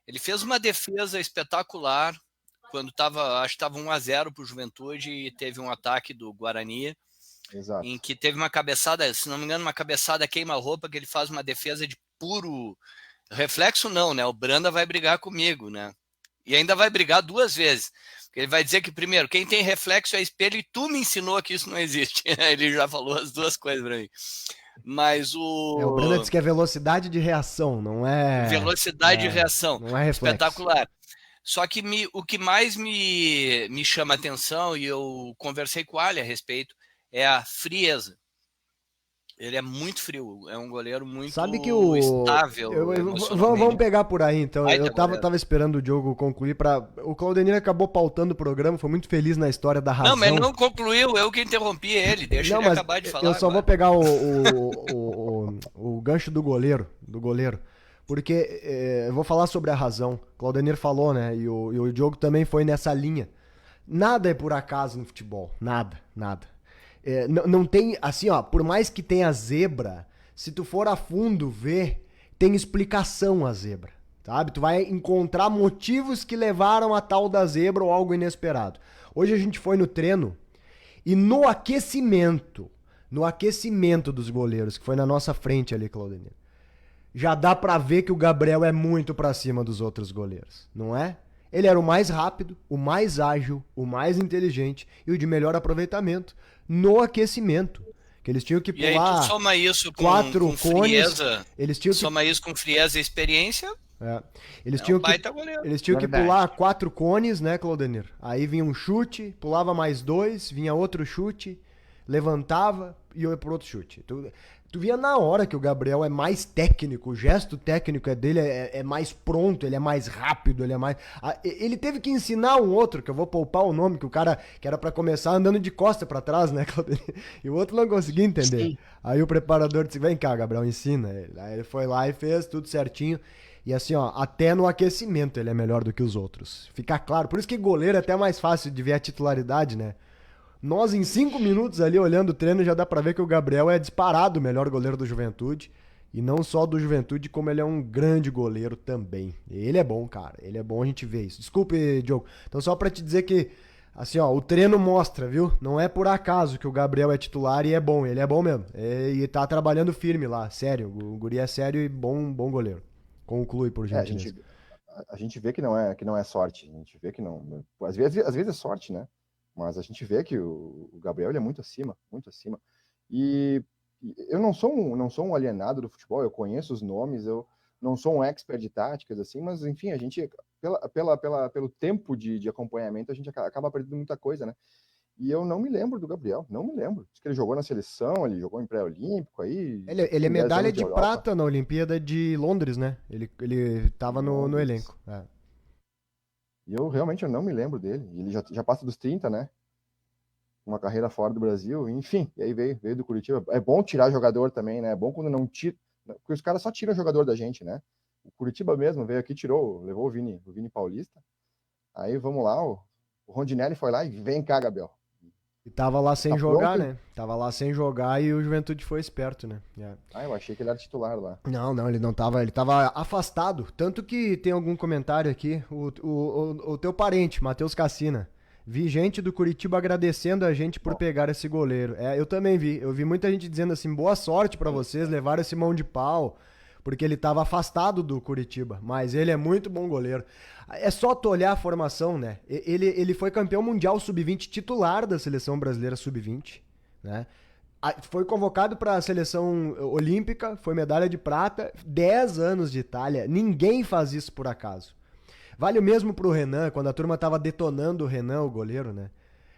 D: ele fez uma defesa espetacular quando acho que estava 1-0 para o Juventude e teve um ataque do Guarani.
F: Exato.
D: Em que teve uma cabeçada, se não me engano, uma cabeçada queima-roupa, que ele faz uma defesa de puro reflexo, não, né? O Branda vai brigar comigo, né? E ainda vai brigar 2 vezes. Ele vai dizer que, primeiro, quem tem reflexo é espelho, e tu me ensinou que isso não existe. Ele já falou as 2 coisas para mim. Mas
C: O Breno disse que é velocidade de reação, não é...
D: Velocidade de reação.
C: Não é reflexo.
D: Espetacular. Só que o que mais me chama atenção, e eu conversei com o Ali a respeito, é a frieza. Ele é muito frio, é um goleiro muito estável.
C: Vamos pegar por aí, então. Eu tava
D: goleiro.
C: esperando o Diogo concluir para o Claudenir acabou pautando o programa, foi muito feliz na história da razão.
D: Não, mas não concluiu, eu que interrompi ele, deixa ele acabar de falar.
C: Eu só vou pegar o gancho do goleiro, porque eu vou falar sobre a razão. O Claudenir falou, né, e o Diogo também foi nessa linha. Nada é por acaso no futebol, nada. Não tem, assim, ó, por mais que tenha zebra, se tu for a fundo ver, tem explicação a zebra, sabe? Tu vai encontrar motivos que levaram a tal da zebra ou algo inesperado. Hoje a gente foi no treino e no aquecimento dos goleiros, que foi na nossa frente ali, Claudinei, já dá pra ver que o Gabriel é muito pra cima dos outros goleiros, não é? Ele era o mais rápido, o mais ágil, o mais inteligente e o de melhor aproveitamento no aquecimento. Que eles tinham que pular.
D: E aí tu soma isso com frieza. Soma isso com frieza e experiência.
C: Eles tinham que pular 4 cones, né, Claudenir? Aí vinha um chute, pulava mais 2, vinha outro chute, levantava e ia pro outro chute. Tu via na hora que o Gabriel é mais técnico, o gesto técnico dele é mais pronto, ele é mais rápido, ele é mais... Ele teve que ensinar um outro, que eu vou poupar o nome, que o cara que era pra começar andando de costa pra trás, né, Claudio? E o outro não conseguia entender. Sim. Aí o preparador disse, vem cá, Gabriel, ensina ele. Aí ele foi lá e fez tudo certinho. E assim, ó, até no aquecimento ele é melhor do que os outros. Fica claro. Por isso que goleiro é até mais fácil de ver a titularidade, né? Nós, em 5 minutos ali, olhando o treino, já dá pra ver que o Gabriel é disparado o melhor goleiro do Juventude. E não só do Juventude, como ele é um grande goleiro também. Ele é bom, cara. Ele é bom a gente ver isso. Desculpe, Diogo. Então, só pra te dizer que, assim, ó, o treino mostra, viu? Não é por acaso que o Gabriel é titular e é bom. Ele é bom mesmo. E tá trabalhando firme lá. Sério. O guri é sério e bom goleiro. Conclui, por gentileza.
F: A gente vê que não é sorte. A gente vê que não... Às vezes é sorte, né? Mas a gente vê que o Gabriel ele é muito acima. E eu não sou um alienado do futebol, eu conheço os nomes, eu não sou um expert de táticas, assim, mas enfim, a gente, pelo tempo de acompanhamento, a gente acaba aprendendo muita coisa, né? E eu não me lembro do Gabriel, não me lembro. Diz que ele jogou na seleção, ele jogou em pré-olímpico aí.
C: Ele é medalha de prata na Olimpíada de Londres, né? Ele tava no elenco.
F: E eu realmente não me lembro dele. Ele já passa dos 30, né? Uma carreira fora do Brasil, enfim. E aí veio do Curitiba. É bom tirar jogador também, né? É bom quando não tira. Porque os caras só tiram jogador da gente, né? O Curitiba mesmo veio aqui, levou o Vini Paulista. Aí vamos lá, o Rondinelli foi lá e vem cá, Gabriel.
C: E tava lá sem jogar, né? Tava lá sem jogar e o Juventude foi esperto, né?
F: Eu achei que ele era titular lá.
C: Não, ele não tava, ele tava afastado. Tanto que tem algum comentário aqui, o teu parente, Matheus Cassina. Vi gente do Curitiba agradecendo a gente por pegar esse goleiro. Eu também vi. Eu vi muita gente dizendo assim, boa sorte pra vocês, levaram esse mão de pau, porque ele tava afastado do Curitiba. Mas ele é muito bom goleiro. É só tu olhar a formação, né? Ele foi campeão mundial sub-20, titular da seleção brasileira sub-20, né? Foi convocado para a seleção olímpica, foi medalha de prata, 10 anos de Itália. Ninguém faz isso por acaso. Vale o mesmo pro Renan, quando a turma tava detonando o Renan, o goleiro, né?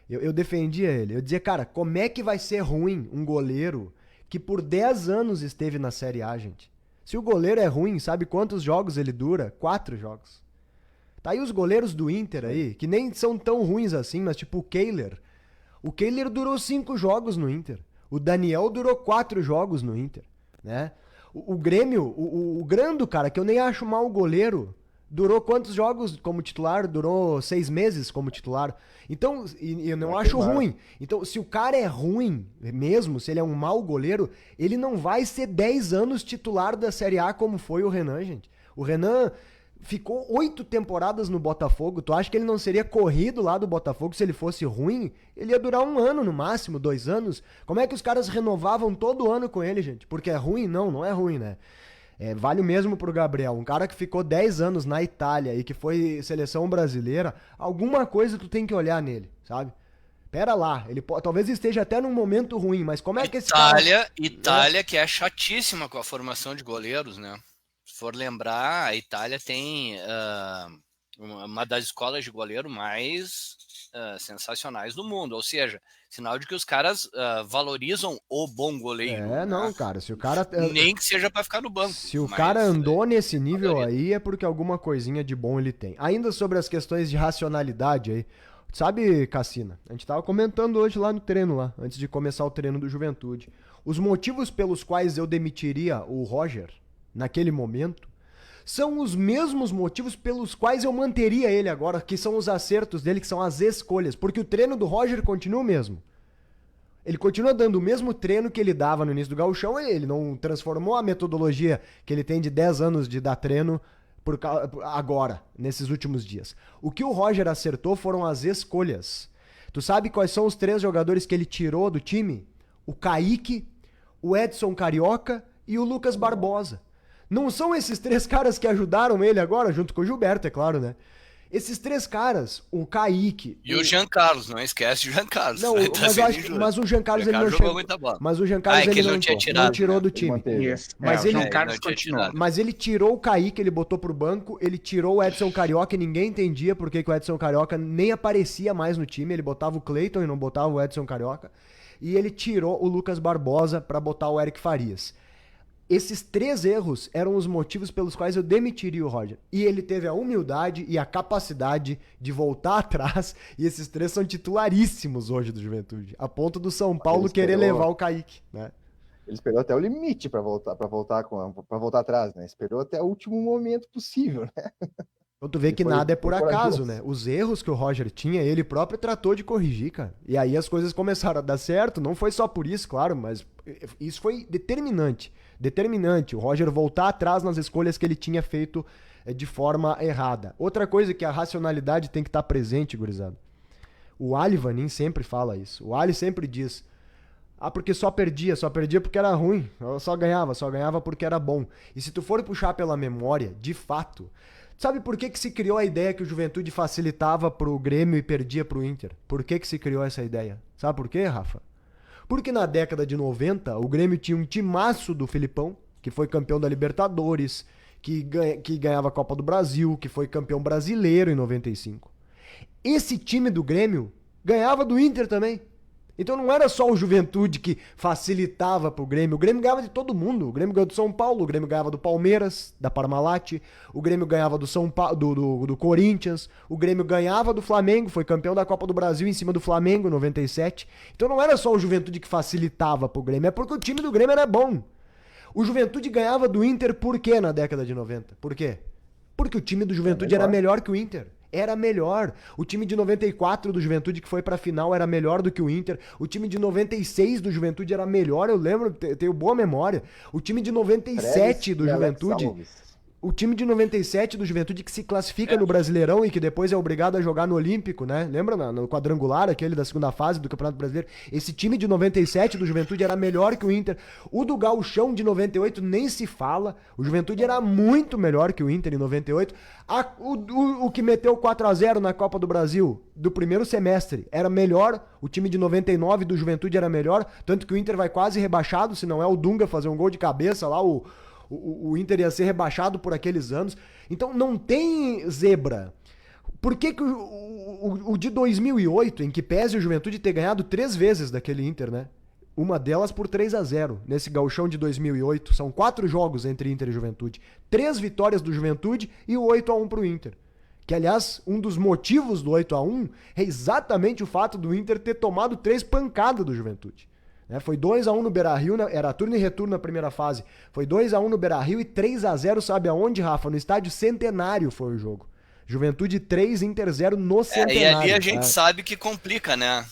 C: Eu defendia ele. Eu dizia, cara, como é que vai ser ruim um goleiro que por 10 anos esteve na Série A, gente? Se o goleiro é ruim, sabe quantos jogos ele dura? 4 jogos. Tá aí os goleiros do Inter aí, que nem são tão ruins assim, mas tipo o Kehler. O Kehler durou 5 jogos no Inter. O Daniel durou 4 jogos no Inter, né? O Grêmio, o Grando, cara, que eu nem acho mal goleiro, durou quantos jogos como titular? Durou 6 meses como titular. Então, e eu não acho ruim. Então, se o cara é ruim mesmo, se ele é um mau goleiro, ele não vai ser 10 anos titular da Série A como foi o Renan, gente. O Renan ficou 8 temporadas no Botafogo. Tu acha que ele não seria corrido lá do Botafogo se ele fosse ruim? Ele ia durar 1 ano no máximo, 2 anos. Como é que os caras renovavam todo ano com ele, gente? Porque é ruim? Não é ruim, né? Vale o mesmo pro Gabriel. Um cara que ficou 10 anos na Itália e que foi seleção brasileira, alguma coisa tu tem que olhar nele, sabe? Pera lá, talvez esteja até num momento ruim, mas como é que esse cara...
D: Itália, que é chatíssima com a formação de goleiros, né? Se for lembrar, a Itália tem uma das escolas de goleiro mais sensacionais do mundo, ou seja, sinal de que os caras valorizam o bom goleiro.
C: Não, cara, se o cara...
D: Nem que seja para ficar no banco.
C: Se o cara andou nesse nível aí, é porque alguma coisinha de bom ele tem. Ainda sobre as questões de racionalidade aí, sabe, Cassina, a gente tava comentando hoje lá no treino, lá, antes de começar o treino do Juventude. Os motivos pelos quais eu demitiria o Roger, naquele momento, são os mesmos motivos pelos quais eu manteria ele agora, que são os acertos dele, que são as escolhas. Porque o treino do Roger continua o mesmo. Ele continua dando o mesmo treino que ele dava no início do Gauchão, ele não transformou a metodologia que ele tem de 10 anos de dar treino agora, nesses últimos dias. O que o Roger acertou foram as escolhas. Tu sabe quais são os 3 jogadores que ele tirou do time? O Kaique, o Edson Carioca e o Lucas Barbosa. Não são esses 3 caras que ajudaram ele agora, junto com o Gilberto, é claro, né? Esses 3 caras, o Kaique...
D: E o Jean Carlos, não esquece o Jean Carlos.
C: Não, mas o Jean Carlos ele não chegou. Mas o Jean Carlos ele não tirou do time. Mas ele, mas ele tirou o Kaique, ele botou pro banco, ele tirou o Edson Carioca e ninguém entendia por que o Edson Carioca nem aparecia mais no time. Ele botava o Cleiton e não botava o Edson Carioca. E ele tirou o Lucas Barbosa pra botar o Eric Farias. Esses 3 erros eram os motivos pelos quais eu demitiria o Roger. E ele teve a humildade e a capacidade de voltar atrás. E esses 3 são titularíssimos hoje do Juventude. A ponto do São Paulo querer levar o Kaique, né?
F: Ele esperou até o limite para voltar atrás, né? Esperou até o último momento possível, né?
C: Então tu vê que nada é por acaso, né? Os erros que o Roger tinha, ele próprio tratou de corrigir, cara. E aí as coisas começaram a dar certo. Não foi só por isso, claro, mas isso foi determinante. O Roger voltar atrás nas escolhas que ele tinha feito de forma errada. Outra coisa que a racionalidade tem que estar presente, gurizada. O Ali Vanin sempre fala isso. O Ali sempre diz: porque só perdia porque era ruim. Eu só ganhava porque era bom. E se tu for puxar pela memória, de fato, sabe por que se criou a ideia que o Juventude facilitava pro Grêmio e perdia pro Inter? Por que se criou essa ideia? Sabe por quê, Rafa? Porque na década de 90, o Grêmio tinha um timaço do Filipão, que foi campeão da Libertadores, que ganhava a Copa do Brasil, que foi campeão brasileiro em 95. Esse time do Grêmio ganhava do Inter também. Então não era só o Juventude que facilitava pro Grêmio. O Grêmio ganhava de todo mundo. O Grêmio ganhava do São Paulo, o Grêmio ganhava do Palmeiras, da Parmalat, o Grêmio ganhava do São Paulo, do Corinthians, o Grêmio ganhava do Flamengo, foi campeão da Copa do Brasil em cima do Flamengo em 97. Então não era só o Juventude que facilitava pro Grêmio, é porque o time do Grêmio era bom. O Juventude ganhava do Inter por quê na década de 90? Por quê? Porque o time do Juventude era melhor que o Inter. Era melhor. O time de 94 do Juventude que foi pra final era melhor do que o Inter. O time de 96 do Juventude era melhor, eu lembro, tenho boa memória. O time de 97 do Juventude... O time de 97 do Juventude que se classifica no Brasileirão e que depois é obrigado a jogar no Olímpico, né? Lembra no quadrangular, aquele da segunda fase do Campeonato Brasileiro? Esse time de 97 do Juventude era melhor que o Inter. O do Gauchão de 98 nem se fala. O Juventude era muito melhor que o Inter em 98. O que meteu 4-0 na Copa do Brasil do primeiro semestre era melhor. O time de 99 do Juventude era melhor. Tanto que o Inter vai quase rebaixado, se não é o Dunga fazer um gol de cabeça lá, o Inter ia ser rebaixado por aqueles anos. Então não tem zebra. Por que o de 2008, em que pese o Juventude ter ganhado 3 vezes daquele Inter, né? Uma delas por 3-0, nesse gauchão de 2008. São 4 jogos entre Inter e Juventude. 3 vitórias do Juventude e o 8-1 pro Inter. Que, aliás, um dos motivos do 8-1 é exatamente o fato do Inter ter tomado 3 pancadas do Juventude. Foi 2-1 no Beira-Rio, era turno e retorno na primeira fase. Foi 2-1 no Beira-Rio e 3-0, sabe aonde, Rafa? No estádio Centenário foi o jogo. Juventude 3, Inter 0 no Centenário.
D: E ali a gente sabe que complica, né?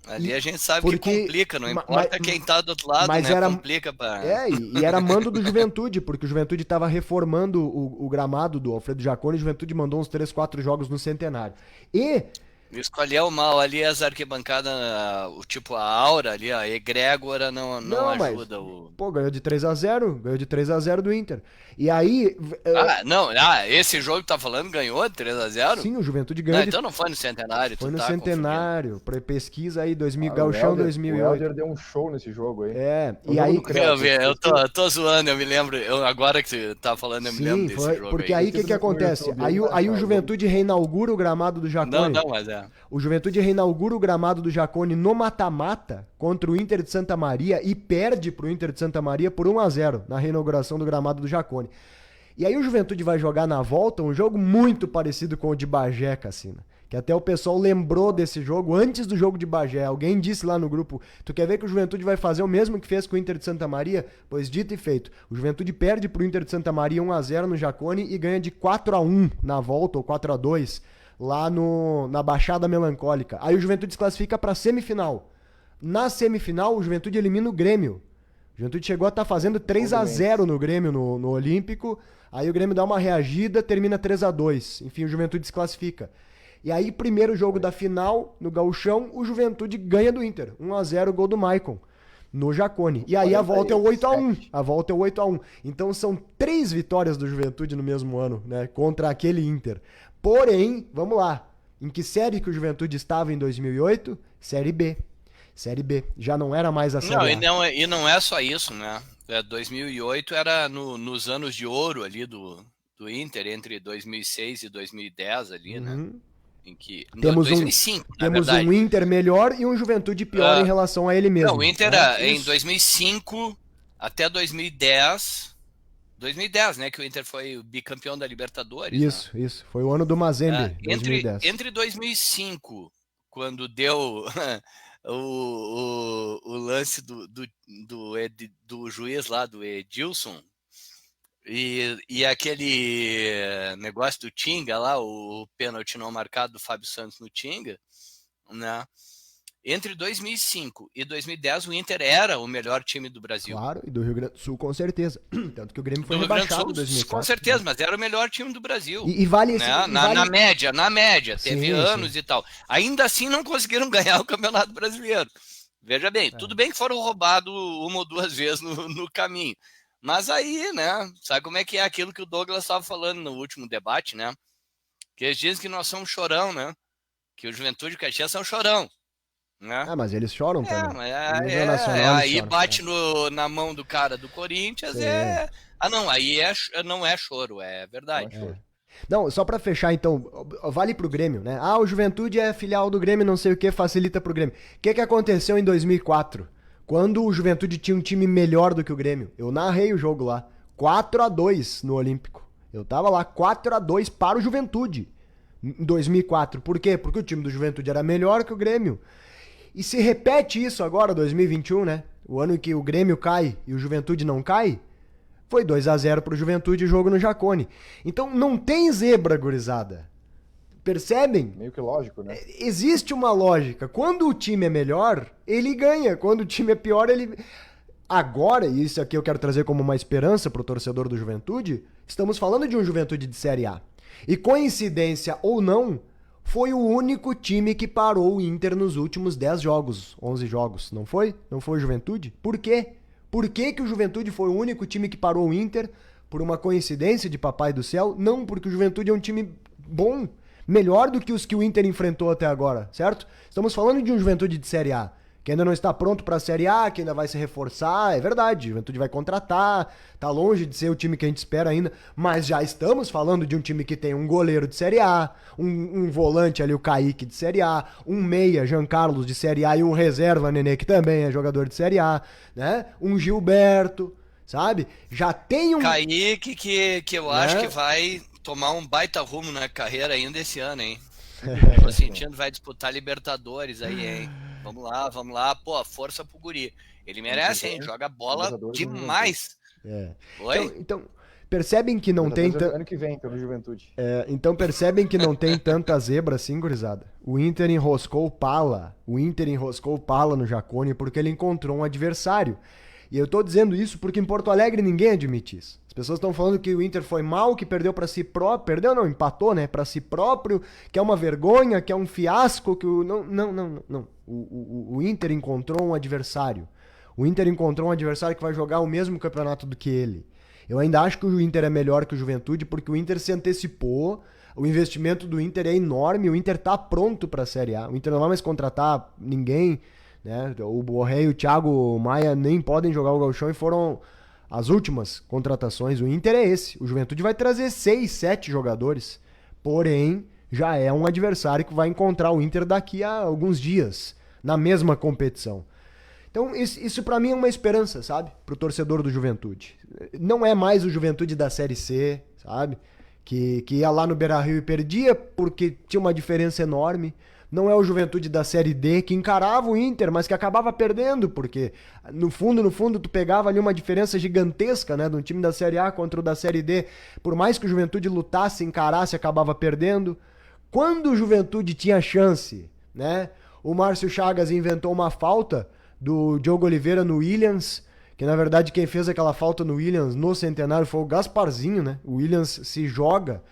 D: Ali a gente sabe que complica, não importa quem tá do outro lado,
C: mas
D: né?
C: Complica pra... E era mando do Juventude, porque o Juventude tava reformando o gramado do Alfredo Jaconi, e o Juventude mandou uns 3, 4 jogos no Centenário. E
D: Escolheu mal ali as arquibancadas, o tipo a aura ali, a egrégora não
C: Não, mas,
D: ajuda o.
C: pô, ganhou de 3-0 do Inter. E aí,
D: Ah, não, esse jogo que tá falando ganhou de 3-0?
C: sim, o Juventude
D: Não,
C: ganhou de.
D: então não foi no centenário,
C: Foi
D: tu
C: no
D: tá confundindo.
C: Centenário, pesquisa aí, 2000,
F: Ah,
C: Gauchão
F: O
C: 2008.
F: Helder deu um show nesse jogo aí.
C: É,
F: O
C: e
F: jogo
C: aí,
F: do Creu.
D: Eu tô zoando, eu me lembro. Agora que você tá falando, eu me lembro
C: sim,
D: desse jogo
C: porque
D: aí.
C: aí o que acontece?
F: YouTube,
C: Aí o
F: o
C: Juventude reinaugura o gramado do Jacone.
D: Mas é.
C: O Juventude reinaugura o gramado do Jacone no mata-mata contra o Inter de Santa Maria e perde pro Inter de Santa Maria por 1-0 na reinauguração do gramado do Jacone. E aí o Juventude vai jogar na volta um jogo muito parecido com o de Bagé, Cassina. Que até o pessoal lembrou desse jogo antes do jogo de Bagé. Alguém disse lá no grupo, tu quer ver que o Juventude vai fazer o mesmo que fez com o Inter de Santa Maria? Pois dito e feito. O Juventude perde pro Inter de Santa Maria 1-0 no Jacone e ganha de 4-1 na volta, ou 4-2, lá na Baixada Melancólica. Aí o Juventude se classifica pra semifinal. Na semifinal, o Juventude elimina o Grêmio. O Juventude chegou a estar fazendo 3-0 no Grêmio, no Olímpico. Aí o Grêmio dá uma reagida, termina 3-2. Enfim, o Juventude se classifica. E aí, primeiro jogo da final, no Gauchão, o Juventude ganha do Inter. 1-0, gol do Maicon, no Jacone. E aí a volta é o 8-1. A volta é o 8-1. Então são 3 vitórias do Juventude no mesmo ano, né? Contra aquele Inter. Porém, vamos lá. Em que série que o Juventude estava em 2008? Série B. Série B. Já não era mais a Série
D: Não,
C: A.
D: e não é só isso, né? 2008 era nos anos de ouro ali do Inter, entre 2006 e 2010 ali, né?
C: Uhum.
D: Em que,
C: Temos
D: 2005, na
C: temos
D: verdade.
C: um Inter melhor e um Juventude pior em relação a ele mesmo.
D: Não, o Inter
C: né?
D: em 2005 até 2010, né? Que o Inter foi o bicampeão da Libertadores.
C: Isso,
D: né?
C: isso. Foi o ano do Mazembe, 2010.
D: Entre 2005, quando deu o lance do juiz lá, do Edilson, e aquele negócio do Tinga lá, o pênalti não marcado do Fábio Santos no Tinga, né? Entre 2005 e 2010, o Inter era o melhor time do Brasil.
C: Claro, e do Rio Grande do Sul com certeza. Tanto que o Grêmio foi
D: Do Rio Grande do
C: rebaixado em
D: Sul,
C: 2004.
D: com certeza, mas era o melhor time do Brasil.
C: E vale esse...
D: né? Na média, teve
C: Sim,
D: anos
C: sim.
D: e tal. Ainda assim não conseguiram ganhar o Campeonato Brasileiro. Veja bem, tudo bem que foram roubados uma ou duas vezes no caminho. Mas aí, né, sabe como é que é aquilo que o Douglas estava falando no último debate, né? Que eles dizem que nós somos chorão, né? Que o Juventude e o Caxias são chorão. Né?
C: Ah, mas eles choram também.
D: Mas
C: No nível nacional, eles
D: aí
C: choram.
D: bate na mão do cara do Corinthians,
C: Sim.
D: Ah, não, aí não é choro, é verdade.
C: Não, só pra fechar então, vale pro Grêmio, né? Ah, o Juventude é filial do Grêmio, não sei o que, facilita pro Grêmio. O que aconteceu em 2004? Quando o Juventude tinha um time melhor do que o Grêmio. Eu narrei o jogo lá. 4-2 no Olímpico. Eu tava lá, 4-2 para o Juventude. Em 2004. Por quê? Porque o time do Juventude era melhor que o Grêmio. E se repete isso agora, 2021, né? O ano em que o Grêmio cai e o Juventude não cai, foi 2-0 pro Juventude, jogo no Jacone. Então não tem zebra, gurizada. Percebem?
F: Meio que lógico, né?
C: Existe uma lógica. Quando o time é melhor, ele ganha. Quando o time é pior, ele... Agora, e isso aqui eu quero trazer como uma esperança pro torcedor do Juventude, estamos falando de um Juventude de Série A. E coincidência ou não, foi o único time que parou o Inter nos últimos 10 jogos, 11 jogos, não foi? Não foi o Juventude? Por quê? Por que que o Juventude foi o único time que parou o Inter? Por uma coincidência de papai do céu? Não, porque o Juventude é um time bom, melhor do que os que o Inter enfrentou até agora, certo? Estamos falando de um Juventude de Série A, que ainda não está pronto para a Série A, que ainda vai se reforçar, é verdade, o Juventude vai contratar, tá longe de ser o time que a gente espera ainda, mas já estamos falando de um time que tem um goleiro de Série A, um volante ali, o Kaique de Série A, um meia, Jean Carlos de Série A e um reserva, Nenê, que também é jogador de Série A, né? Um Gilberto, sabe? Já tem um...
D: Kaique que eu acho que vai tomar um baita rumo na carreira ainda esse ano, hein? Tô sentindo, vai disputar Libertadores aí, hein? Vamos lá. Pô, força pro guri. Ele merece, hein? Joga bola demais. Oi?
C: Então, percebem que não tem...
F: Ano que vem, pelo Juventude.
C: Então percebem que não tem tanta zebra assim, gurizada. O Inter enroscou o Pala. O Inter enroscou o Pala no Jacone porque ele encontrou um adversário. E eu tô dizendo isso porque em Porto Alegre ninguém admite isso. As pessoas estão falando que o Inter foi mal, que perdeu pra si próprio. Perdeu não, empatou, né? Pra si próprio, que é uma vergonha, que é um fiasco, que o... Não. O Inter encontrou um adversário. O Inter encontrou um adversário que vai jogar o mesmo campeonato do que ele. Eu ainda acho que o Inter é melhor que o Juventude, porque o Inter se antecipou, o investimento do Inter é enorme, o Inter tá pronto pra Série A. O Inter não vai mais contratar ninguém, né? O Borré e o Thiago Maia nem podem jogar o gauchão e foram as últimas contratações. O Inter é esse. O Juventude vai trazer 6, 7 jogadores, porém já é um adversário que vai encontrar o Inter daqui a alguns dias, na mesma competição. Então, isso pra mim é uma esperança, sabe? Pro torcedor do Juventude. Não é mais o Juventude da Série C, sabe? Que ia lá no Beira-Rio e perdia porque tinha uma diferença enorme. Não é o Juventude da Série D que encarava o Inter, mas que acabava perdendo, porque no fundo, tu pegava ali uma diferença gigantesca, né? De um time da Série A contra o da Série D. Por mais que o Juventude lutasse, encarasse, acabava perdendo. Quando o Juventude tinha chance, né? O Márcio Chagas inventou uma falta do Diogo Oliveira no Williams, que na verdade quem fez aquela falta no Williams no Centenário foi o Gasparzinho, né? O Williams se joga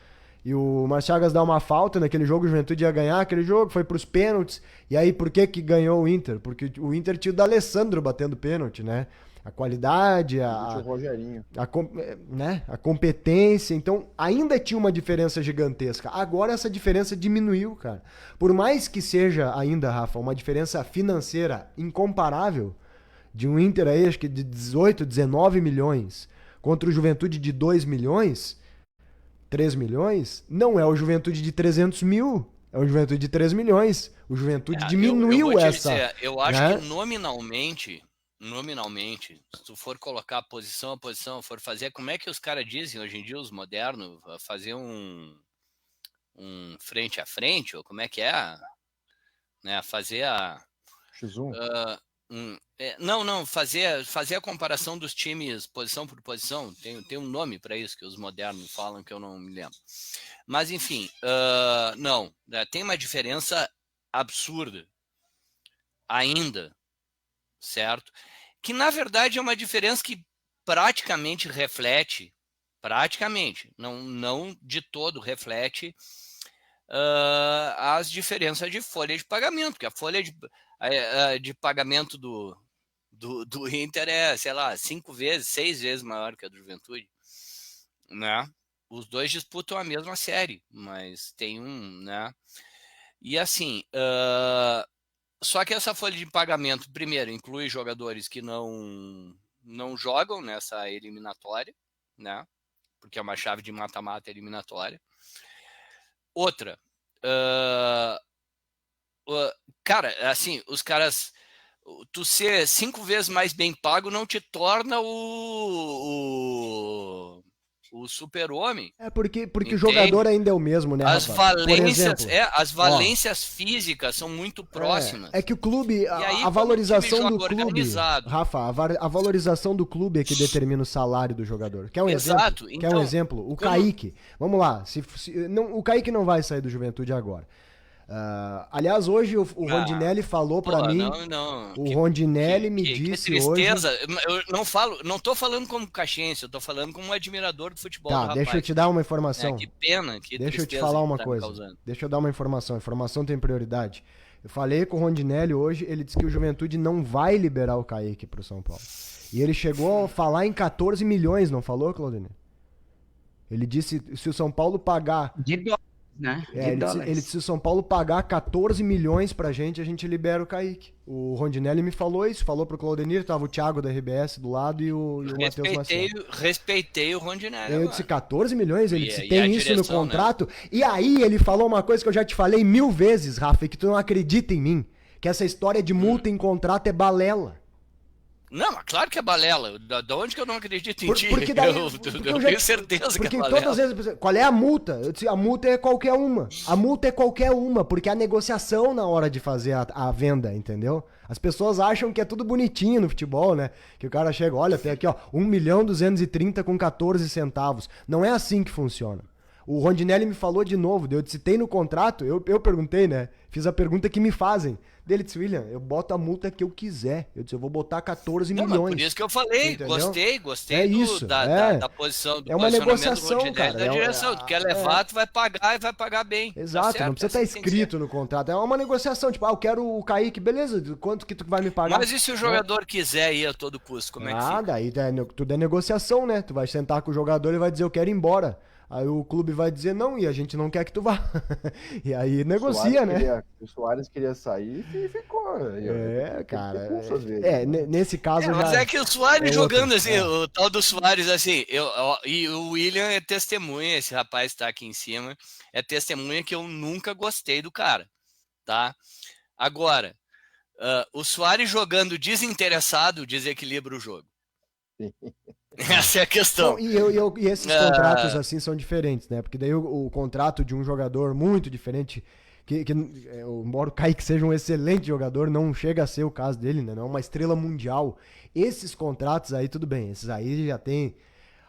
C: e o Márcio Chagas dá uma falta naquele jogo, o Juventude ia ganhar aquele jogo, foi pros pênaltis. E aí por que ganhou o Inter? Porque o Inter tinha o D'Alessandro batendo pênalti, né? A qualidade,
F: O Rogerinho.
C: né? A competência. Então, ainda tinha uma diferença gigantesca. Agora essa diferença diminuiu, cara. Por mais que seja ainda, Rafa, uma diferença financeira incomparável, de um Inter aí, acho que de 18, 19 milhões, contra o Juventude de 2 milhões, 3 milhões, não é o Juventude de 300 mil, é o Juventude de 3 milhões. O Juventude diminuiu
D: eu
C: essa.
D: Dizer, eu acho
C: né?
D: que nominalmente, se tu for colocar posição a posição, for fazer, como é que os caras dizem hoje em dia, os modernos, fazer um frente a frente, ou como é que é? Né, fazer a...
F: X1.
D: Fazer a comparação dos times posição por posição, tem um nome para isso que os modernos falam que eu não me lembro. Mas enfim, tem uma diferença absurda ainda, certo? Que na verdade é uma diferença que praticamente reflete, não de todo reflete as diferenças de folha de pagamento, porque a folha de pagamento do Inter é, sei lá, 5 vezes, 6 vezes maior que a do Juventude, né? Os dois disputam a mesma série, mas tem um, né? E assim, só que essa folha de pagamento, primeiro, inclui jogadores que não jogam nessa eliminatória, né? Porque é uma chave de mata-mata eliminatória. Outra, cara, assim, os caras, tu ser 5 vezes mais bem pago não te torna o super-homem.
C: É porque o jogador ainda é o mesmo, né,
D: As
C: Rafa?
D: valências,
C: Por exemplo,
D: as valências físicas são muito próximas.
C: É que o clube,
D: E aí,
C: a valorização
D: quando o
C: do
D: time
C: clube,
D: joga organizado.
C: Rafa, a valorização do clube é que determina o salário do jogador. Quer um
D: Exato.
C: exemplo? Quer um exemplo? O Kaique. Vamos lá. O Kaique não vai sair do Juventude agora. Aliás, hoje o Rondinelli falou pra mim. O Rondinelli me disse
D: que tristeza.
C: hoje.
D: Eu não tô falando como caxiense, eu tô falando como um admirador do futebol.
C: Tá,
D: do rapaz.
C: deixa eu te dar uma informação.
D: Que pena,
C: Deixa eu te falar uma coisa. Deixa eu dar uma informação. A informação tem prioridade. Eu falei com o Rondinelli hoje, ele disse que o Juventude não vai liberar o Kaique pro São Paulo. E ele chegou a falar em 14 milhões, não falou, Claudinei? Ele disse, se o São Paulo pagar...
E: De dólares, né?
C: Ele disse, se o São Paulo pagar 14 milhões pra gente, a gente libera o Kaique. O Rondinelli me falou isso, falou pro Claudenir, tava o Thiago da RBS do lado e o Matheus Marcelo.
D: Respeitei o Rondinelli.
C: Eu disse 14 milhões, ele disse,
D: E
C: tem
D: a
C: isso no
D: direção,
C: contrato. Né? E aí ele falou uma coisa que eu já te falei 1000 vezes, Rafa, e que tu não acredita em mim, que essa história de multa em contrato é balela.
D: Não, mas claro que é balela. Da onde que eu não acredito em ti?
C: Porque daí,
D: eu tenho certeza que é balela.
C: Todas as vezes, qual é a multa? Eu disse, a multa é qualquer uma. A multa é qualquer uma, porque é a negociação na hora de fazer a venda, entendeu? As pessoas acham que é tudo bonitinho no futebol, né? Que o cara chega, olha, tem aqui, ó, 1.230.000 com 14 centavos. Não é assim que funciona. O Rondinelli me falou de novo, eu disse, tem no contrato? Eu perguntei, né? Fiz a pergunta que me fazem. Dele disse, William, eu boto a multa que eu quiser. Eu disse, eu vou botar 14
D: Não,
C: milhões.
D: mas por isso que eu falei,
C: Entendeu?
D: gostei
C: É isso,
D: da posição, do
C: é uma
D: posicionamento
C: negociação,
D: do Rondinelli,
C: cara.
D: da direção. Tu quer levar, tu vai pagar e vai pagar bem.
C: Exato,
D: certo,
C: não precisa estar escrito no contrato. É uma negociação, tipo, eu quero o Kaique, beleza, quanto que tu vai me pagar?
D: Mas e se o jogador quiser ir a todo custo, como é que fica?
C: Daí tudo é negociação, né? Tu vai sentar com o jogador e vai dizer, eu quero ir embora. Aí o clube vai dizer não, e a gente não quer que tu vá. E aí negocia, né?
F: O Soares queria sair e ficou.
C: Cara.
F: Né?
C: Nesse caso
D: mas
C: já.
D: é que o Soares jogando
C: outro,
D: assim, o tal do Soares assim, e o William é testemunha, esse rapaz está aqui em cima, é testemunha que eu nunca gostei do cara, tá? Agora, o Soares jogando desinteressado desequilibra o jogo.
F: Sim.
D: Essa é a questão.
C: Não, e esses contratos assim são diferentes, né? Porque daí o contrato de um jogador muito diferente, embora o Kaique seja um excelente jogador, não chega a ser o caso dele, né? Não é uma estrela mundial. Esses contratos aí, tudo bem, esses aí já tem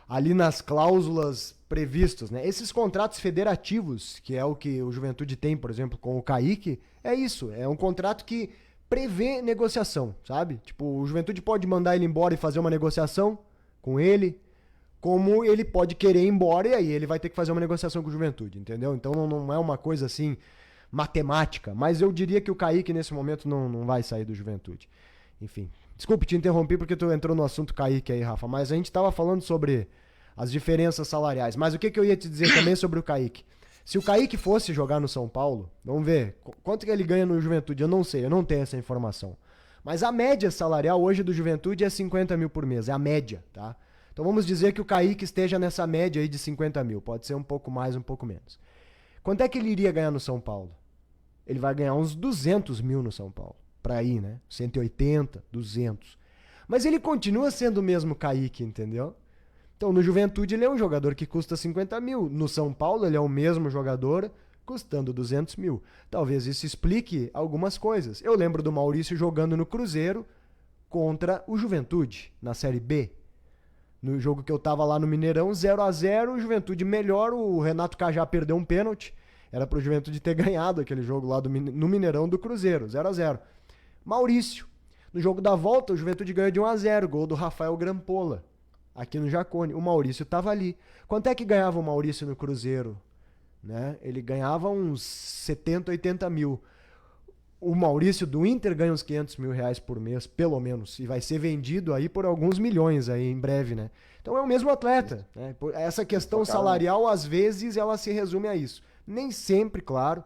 C: ali nas cláusulas previstos, né? Esses contratos federativos, que é o que o Juventude tem, por exemplo, com o Kaique, é isso, é um contrato que prevê negociação, sabe? Tipo, o Juventude pode mandar ele embora e fazer uma negociação com ele, como ele pode querer ir embora e aí ele vai ter que fazer uma negociação com o Juventude, entendeu? Então não é uma coisa assim matemática, mas eu diria que o Kaique nesse momento não vai sair do Juventude. Enfim, desculpe te interromper porque tu entrou no assunto Kaique aí, Rafa, mas a gente tava falando sobre as diferenças salariais, mas o que eu ia te dizer também sobre o Kaique? Se o Kaique fosse jogar no São Paulo, vamos ver, quanto que ele ganha no Juventude? Eu não sei, eu não tenho essa informação. Mas a média salarial hoje do Juventude é 50 mil por mês, é a média, tá? Então vamos dizer que o Kaique esteja nessa média aí de 50 mil, pode ser um pouco mais, um pouco menos. Quanto é que ele iria ganhar no São Paulo? Ele vai ganhar uns 200 mil no São Paulo, pra ir, né? 180, 200. Mas ele continua sendo o mesmo Kaique, entendeu? Então no Juventude ele é um jogador que custa 50 mil, no São Paulo ele é o mesmo jogador custando 200 mil. Talvez isso explique algumas coisas. Eu lembro do Maurício jogando no Cruzeiro contra o Juventude, na Série B. No jogo que eu tava lá no Mineirão, 0-0, o Juventude melhor, o Renato Cajá perdeu um pênalti. Era pro Juventude ter ganhado aquele jogo lá no Mineirão do Cruzeiro, 0-0. Maurício, no jogo da volta, o Juventude ganhou de 1-0, gol do Rafael Grampola, aqui no Jacone. O Maurício tava ali. Quanto é que ganhava o Maurício no Cruzeiro? Né? Ele ganhava uns 70, 80 mil. O Maurício do Inter ganha uns 500 mil reais por mês, pelo menos, e vai ser vendido aí por alguns milhões aí em breve, né? Então é o mesmo atleta, né? Essa questão salarial, às vezes, ela se resume a isso. Nem sempre, claro,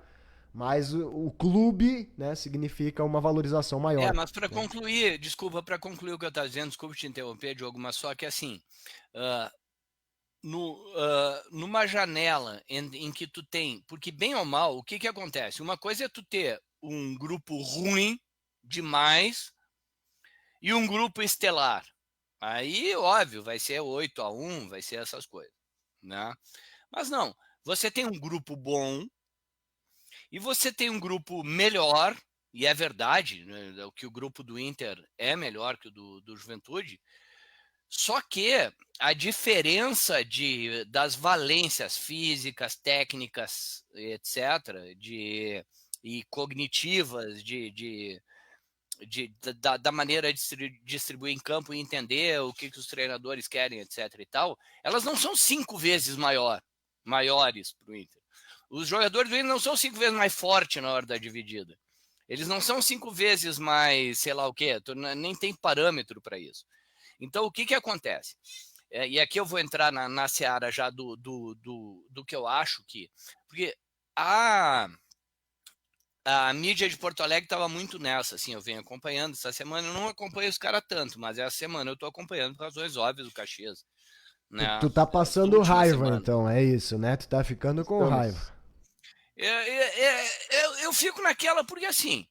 C: mas o clube, né, significa uma valorização maior.
D: Mas para concluir, desculpa, para concluir o que eu estava dizendo, desculpa te interromper, Diogo, mas só que assim, numa janela em que tu tem, porque bem ou mal, o que acontece? Uma coisa é tu ter um grupo ruim demais e um grupo estelar. Aí, óbvio, vai ser 8-1, vai ser essas coisas, né? Mas não, você tem um grupo bom e você tem um grupo melhor, e é verdade, né, que o grupo do Inter é melhor que o do Juventude, só que a diferença das valências físicas, técnicas, etc., e cognitivas da maneira de distribuir em campo e entender o que os treinadores querem, etc. e tal, elas não são 5 vezes maiores para o Inter. Os jogadores do Inter não são 5 vezes mais fortes na hora da dividida. Eles não são 5 vezes mais, sei lá o quê, nem tem parâmetro para isso. Então, o que acontece? E aqui eu vou entrar na seara já do que eu acho que... Porque a mídia de Porto Alegre estava muito nessa, assim, eu venho acompanhando essa semana, eu não acompanho os caras tanto, mas essa semana eu estou acompanhando por razões óbvias do Caxias. Né?
C: Tu tá passando raiva, então, é isso, né? Tu tá ficando com raiva.
D: Eu fico naquela porque, assim,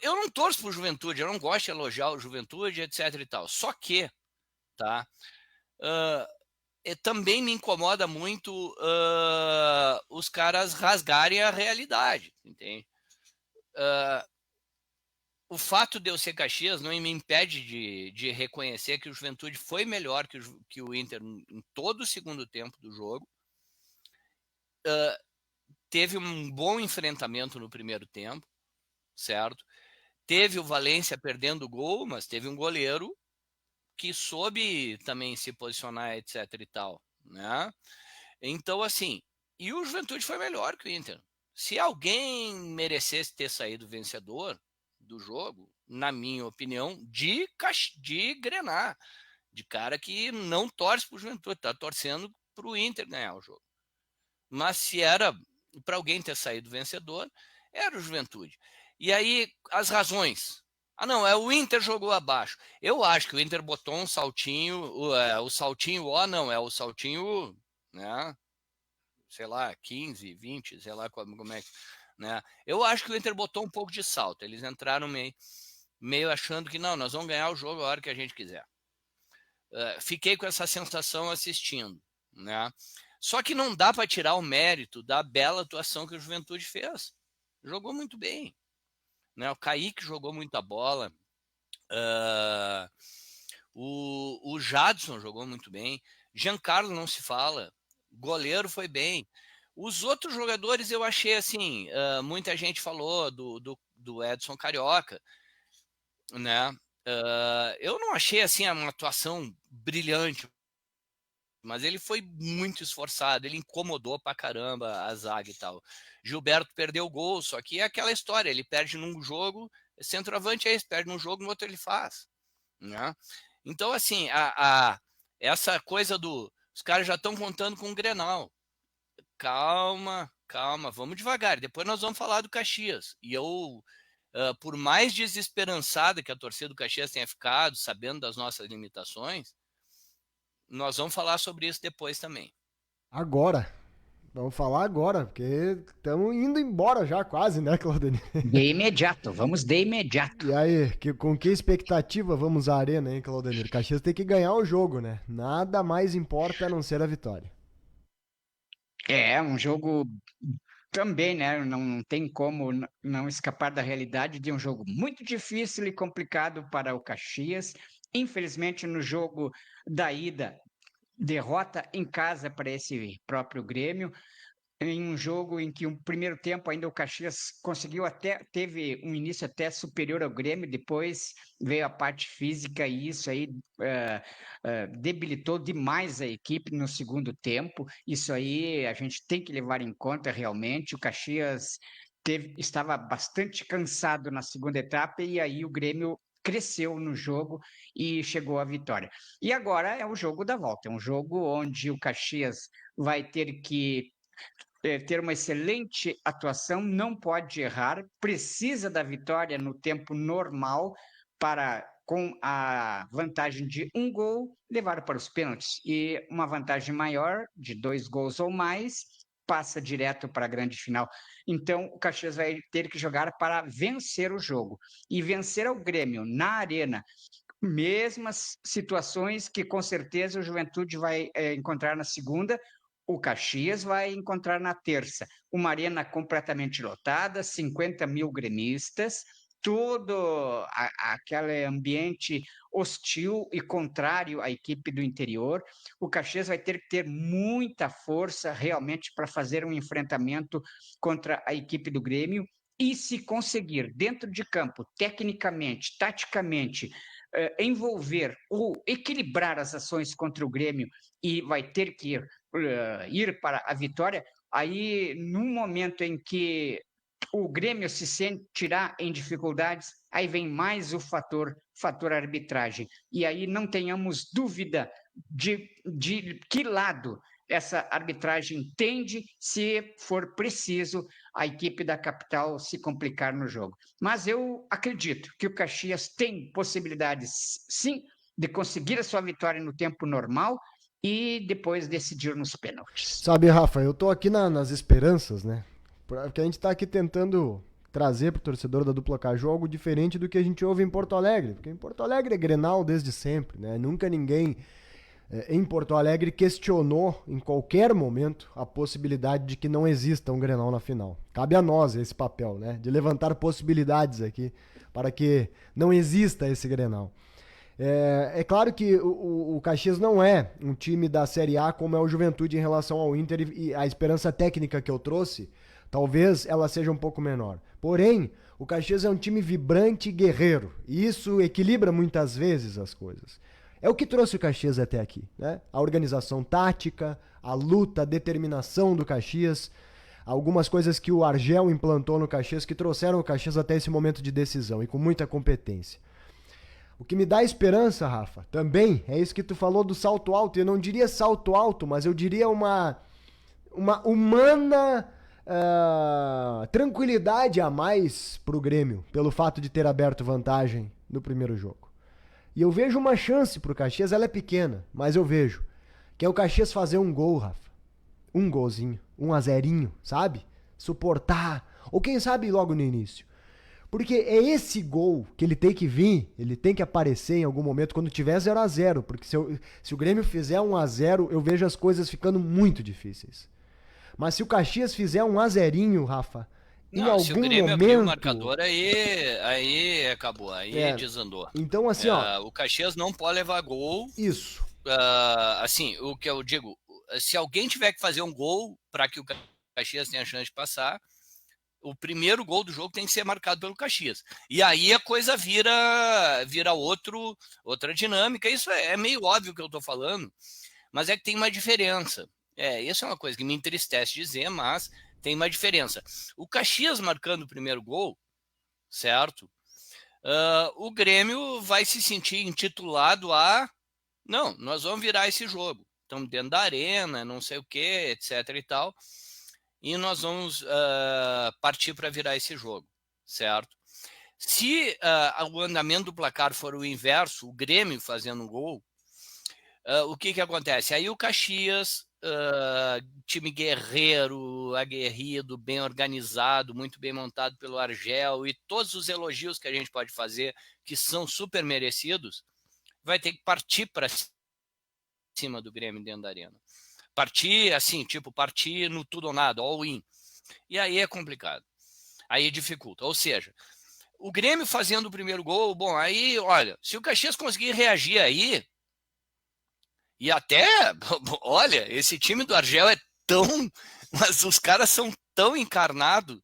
D: eu não torço pro Juventude, eu não gosto de elogiar o Juventude, etc e tal, só que, tá, também me incomoda muito os caras rasgarem a realidade, entende? O fato de eu ser Caxias não me impede de reconhecer que o Juventude foi melhor que o Inter em todo o segundo tempo do jogo, teve um bom enfrentamento no primeiro tempo, certo? Teve o Valência perdendo o gol, mas teve um goleiro que soube também se posicionar, etc e tal, né? Então, assim, e o Juventude foi melhor que o Inter. Se alguém merecesse ter saído vencedor do jogo, na minha opinião, de Grená, de cara que não torce pro Juventude, tá torcendo pro Inter ganhar o jogo. Mas se era para alguém ter saído vencedor, era o Juventude. E aí, as razões. Não, o Inter jogou abaixo. Eu acho que o Inter botou um saltinho, o saltinho não, é o saltinho, né? Sei lá, 15, 20, sei lá como é que. Né? Eu acho que o Inter botou um pouco de salto. Eles entraram meio achando que não, nós vamos ganhar o jogo a hora que a gente quiser. Fiquei com essa sensação assistindo. Né? Só que não dá para tirar o mérito da bela atuação que o Juventude fez. Jogou muito bem. Né? O Kaique jogou muita bola. O Jadson jogou muito bem. Giancarlo não se fala. Goleiro foi bem. Os outros jogadores eu achei assim, muita gente falou do Edson Carioca, né? Eu não achei assim uma atuação brilhante, mas ele foi muito esforçado, ele incomodou pra caramba a zaga e tal. Gilberto perdeu o gol, só que é aquela história, ele perde num jogo, centroavante é esse, perde num jogo, no outro ele faz, né? Então, assim, essa coisa os caras já estão contando com o Grenal. Calma, vamos devagar. Depois nós vamos falar do Caxias. E eu, por mais desesperançada que a torcida do Caxias tenha ficado, sabendo das nossas limitações, nós vamos falar sobre isso depois também.
C: Agora. Vamos falar agora, porque estamos indo embora já quase, né, Claudemir?
E: De imediato, vamos de imediato.
C: E aí, com que expectativa vamos à arena, hein, Claudemir? Caxias tem que ganhar o jogo, né? Nada mais importa a não ser a vitória.
E: É um jogo também, né? Não tem como não escapar da realidade de um jogo muito difícil e complicado para o Caxias. Infelizmente, no jogo da ida, derrota em casa para esse próprio Grêmio, em um jogo em que o primeiro tempo ainda o Caxias conseguiu teve um início até superior ao Grêmio, depois veio a parte física e isso aí debilitou demais a equipe no segundo tempo. Isso aí a gente tem que levar em conta realmente. O Caxias estava bastante cansado na segunda etapa e aí o Grêmio cresceu no jogo e chegou à vitória. E agora é o jogo da volta, é um jogo onde o Caxias vai ter que ter uma excelente atuação, não pode errar, precisa da vitória no tempo normal para, com a vantagem de um gol, levar para os pênaltis. E uma vantagem maior, de 2 gols ou mais, passa direto para a grande final. Então, o Caxias vai ter que jogar para vencer o jogo. E vencer o Grêmio na Arena, mesmas situações que com certeza o Juventude vai encontrar na segunda, o Caxias vai encontrar na terça. Uma arena completamente lotada, 50 mil gremistas, todo aquele ambiente hostil e contrário à equipe do interior. O Caxias vai ter que ter muita força realmente para fazer um enfrentamento contra a equipe do Grêmio e se conseguir dentro de campo, tecnicamente, taticamente, envolver ou equilibrar as ações contra o Grêmio e vai ter que ir para a vitória, aí num momento em que o Grêmio se sentirá em dificuldades, aí vem mais o fator arbitragem. E aí não tenhamos dúvida de que lado essa arbitragem tende, se for preciso, a equipe da capital se complicar no jogo. Mas eu acredito que o Caxias tem possibilidades, sim, de conseguir a sua vitória no tempo normal e depois decidir nos pênaltis.
C: Sabe, Rafa, eu tô aqui nas esperanças, né? Porque a gente tá aqui tentando trazer pro torcedor da Dupla Caju algo diferente do que a gente ouve em Porto Alegre. Porque em Porto Alegre é Grenal desde sempre, né? Nunca ninguém em Porto Alegre questionou em qualquer momento a possibilidade de que não exista um Grenal na final. Cabe a nós esse papel, né? De levantar possibilidades aqui para que não exista esse Grenal. É claro que o Caxias não é um time da Série A como é o Juventude em relação ao Inter e a esperança técnica que eu trouxe, talvez ela seja um pouco menor. Porém, o Caxias é um time vibrante e guerreiro e isso equilibra muitas vezes as coisas. É o que trouxe o Caxias até aqui, né? A organização tática, a luta, a determinação do Caxias, algumas coisas que o Argel implantou no Caxias que trouxeram o Caxias até esse momento de decisão e com muita competência. O que me dá esperança, Rafa, também é isso que tu falou do salto alto. Eu não diria salto alto, mas eu diria uma humana tranquilidade a mais pro Grêmio, pelo fato de ter aberto vantagem no primeiro jogo. E eu vejo uma chance pro Caxias, ela é pequena, mas eu vejo. Que é o Caxias fazer um gol, Rafa. Um golzinho, 1-0, sabe? Suportar. Ou quem sabe logo no início. Porque é esse gol que ele tem que vir, ele tem que aparecer em algum momento quando tiver 0-0. Porque se o Grêmio fizer 1-0, eu vejo as coisas ficando muito difíceis. Mas se o Caxias fizer 1-0, Rafa, em
D: Não, se o
C: algum
D: Grêmio abrir o
C: momento...
D: marcador, aí acabou, aí desandou.
C: Então, assim, ó...
D: O Caxias não pode levar gol.
C: Isso.
D: Assim, o que eu digo, se alguém tiver que fazer um gol para que o Caxias tenha a chance de passar, o primeiro gol do jogo tem que ser marcado pelo Caxias. E aí a coisa vira outra dinâmica. Isso é meio óbvio que eu estou falando, mas é que tem uma diferença. Isso é uma coisa que me entristece dizer, mas tem uma diferença. O Caxias marcando o primeiro gol, certo? O Grêmio vai se sentir intitulado a... Não, nós vamos virar esse jogo. Estamos dentro da arena, não sei o que, etc e tal. E nós vamos partir para virar esse jogo, certo? Se o andamento do placar for o inverso, o Grêmio fazendo um gol, o que acontece? Aí o Caxias, time guerreiro, aguerrido, bem organizado, muito bem montado pelo Argel e todos os elogios que a gente pode fazer, que são super merecidos, vai ter que partir para cima do Grêmio dentro da arena. Partir assim, partir no tudo ou nada, all in. E aí é complicado. Aí dificulta. Ou seja, o Grêmio fazendo o primeiro gol, bom, aí, olha, se o Caxias conseguir reagir aí, e até, olha, esse time do Argel é tão... Mas os caras são tão encarnados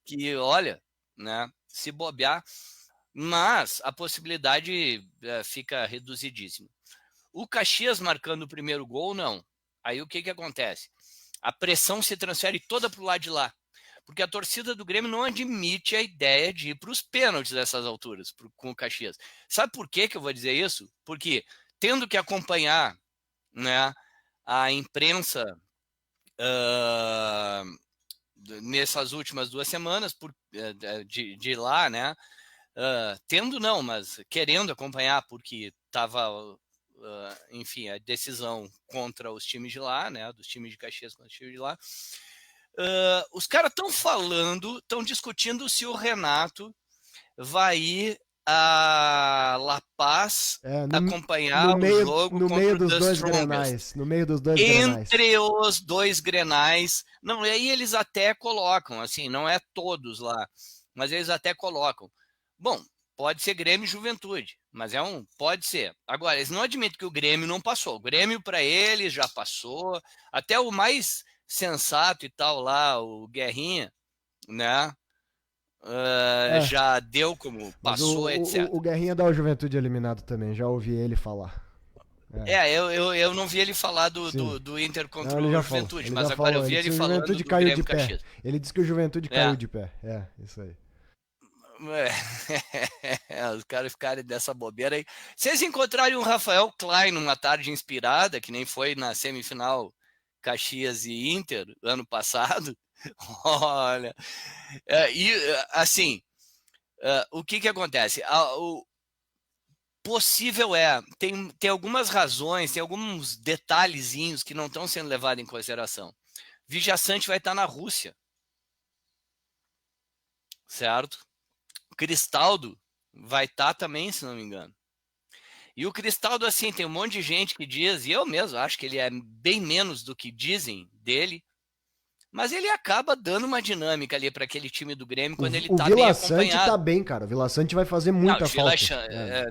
D: que, olha, né, se bobear, mas a possibilidade fica reduzidíssima. O Caxias marcando o primeiro gol, não. Aí o que acontece? A pressão se transfere toda para o lado de lá. Porque a torcida do Grêmio não admite a ideia de ir para os pênaltis nessas alturas com o Caxias. Sabe por que eu vou dizer isso? Porque tendo que acompanhar, né, a imprensa nessas últimas 2 semanas de lá, né? Tendo não, mas querendo acompanhar porque estava, enfim, a decisão contra os times de lá, né? Dos times de Caxias contra os times de lá. Os caras estão discutindo se o Renato vai ir a La Paz acompanhar o jogo
C: no meio dos dois
D: Strongest.
C: Grenais, no meio dos dois Grenais.
D: Entre os 2 Grenais. Não, e aí eles até colocam, assim, não é todos lá, mas eles até colocam. Bom, pode ser Grêmio e Juventude, mas pode ser. Agora, eles não admitem que o Grêmio não passou. O Grêmio, para eles, já passou. Até o mais sensato e tal lá, o Guerrinha, né? Já deu como passou, etc.
C: O Guerrinha dá o Juventude eliminado também, já ouvi ele falar.
D: Eu não vi ele falar do Inter contra o Juventude, mas agora eu vi ele falando do
C: Juventude caiu
D: Grêmio
C: de pé.
D: Caxias.
C: Ele disse que o Juventude caiu de pé. Isso aí.
D: Os caras ficarem dessa bobeira aí. Vocês encontrarem o Rafael Klein numa tarde inspirada, que nem foi na semifinal Caxias e Inter ano passado, olha, assim, o que acontece? O possível tem algumas razões, tem alguns detalhezinhos que não estão sendo levados em consideração. Vijaçante vai estar na Rússia, certo? O Cristaldo vai estar também, se não me engano. E o Cristaldo, assim, tem um monte de gente que diz, e eu mesmo acho que ele é bem menos do que dizem dele, Mas ele acaba dando uma dinâmica ali para aquele time do Grêmio quando ele
C: O
D: tá bem
C: Vila Sante
D: acompanhado.
C: tá bem, cara. O Vila Sante vai fazer
D: Não,
C: muita
D: o
C: falta.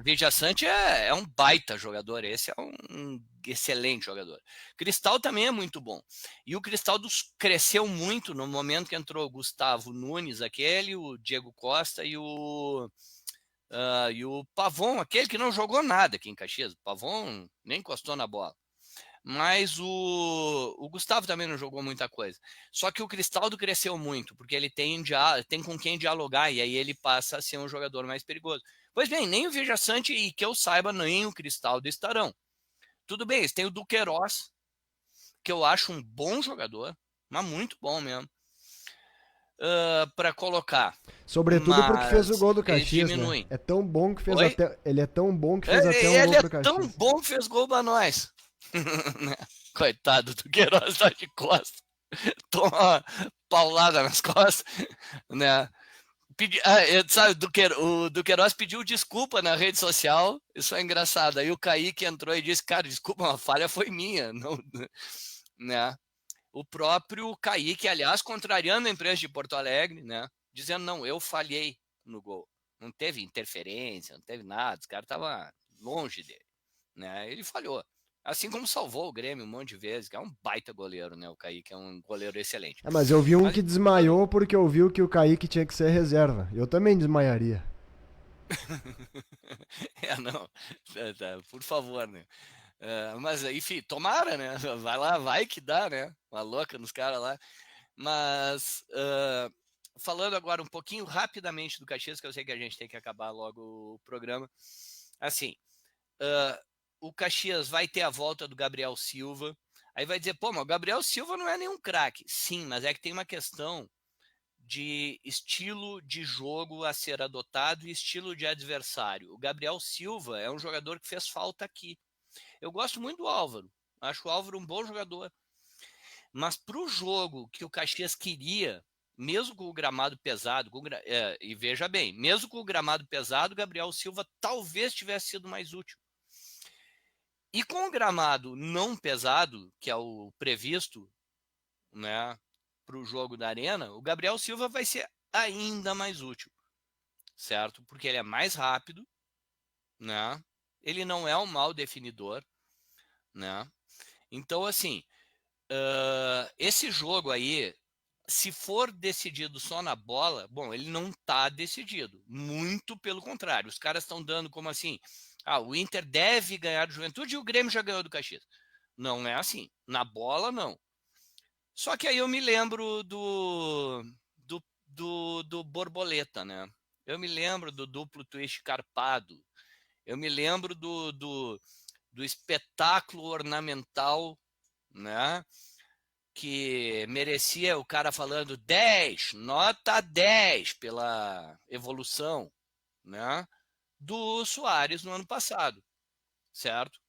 D: Vila Sante é um baita jogador. Esse é um excelente jogador. Cristal também é muito bom. E o Cristal cresceu muito no momento que entrou o Gustavo Nunes, aquele, o Diego Costa e o Pavon, aquele que não jogou nada aqui em Caxias. O Pavon nem encostou na bola. Mas o Gustavo também não jogou muita coisa. Só que o Cristaldo cresceu muito, porque ele tem com quem dialogar, e aí ele passa a ser um jogador mais perigoso. Pois bem, nem o Veja Sante, e que eu saiba, nem o Cristaldo estarão. Tudo bem, eles têm o Duqueiroz, que eu acho um bom jogador, mas muito bom mesmo, para colocar.
C: Sobretudo porque fez o gol do Caxias,
D: diminuem.
C: Né? É tão bom que fez
D: Oi?
C: até... Ele é tão bom que fez até um gol pro Caxias.
D: Ele é tão bom que fez gol pra nós. Coitado do Queiroz, tá de costas. Toma uma paulada nas costas, né? Sabe, o Duqueiroz pediu desculpa na rede social, isso é engraçado. Aí o Kaique entrou e disse, cara, desculpa, uma falha foi minha. Não, né? O próprio Kaique, aliás, contrariando a imprensa de Porto Alegre, né? Dizendo, não, eu falhei no gol. Não teve interferência, não teve nada, os caras estavam longe dele, né? Ele falhou. Assim como salvou o Grêmio um monte de vezes, que é um baita goleiro, né? O Kaique é um goleiro excelente.
C: Mas eu vi um que desmaiou porque ouviu que o Kaique tinha que ser reserva. Eu também desmaiaria.
D: Não. Por favor, né? Mas, enfim, tomara, né? Vai lá, vai que dá, né? Uma louca nos caras lá. Mas, falando agora um pouquinho rapidamente do Caxias, que eu sei que a gente tem que acabar logo o programa. Assim, o Caxias vai ter a volta do Gabriel Silva. Aí vai dizer, pô, mas o Gabriel Silva não é nenhum craque. Sim, mas é que tem uma questão de estilo de jogo a ser adotado e estilo de adversário. O Gabriel Silva é um jogador que fez falta aqui. Eu gosto muito do Álvaro. Acho o Álvaro um bom jogador. Mas para o jogo que o Caxias queria, mesmo com o gramado pesado, e veja bem, mesmo com o gramado pesado, o Gabriel Silva talvez tivesse sido mais útil. E com o gramado não pesado, que é o previsto, né, para o jogo da Arena, o Gabriel Silva vai ser ainda mais útil, certo? Porque ele é mais rápido, né? Ele não é um mau definidor, né? Então, assim, esse jogo aí, se for decidido só na bola, bom, ele não está decidido. Muito pelo contrário. Os caras estão dando como assim, o Inter deve ganhar do Juventude e o Grêmio já ganhou do Caxias. Não é assim. Na bola, não. Só que aí eu me lembro do Borboleta, né? Eu me lembro do duplo twist carpado. Eu me lembro do espetáculo ornamental, né? Que merecia o cara falando 10, nota 10 pela evolução, né? Do Soares no ano passado, certo?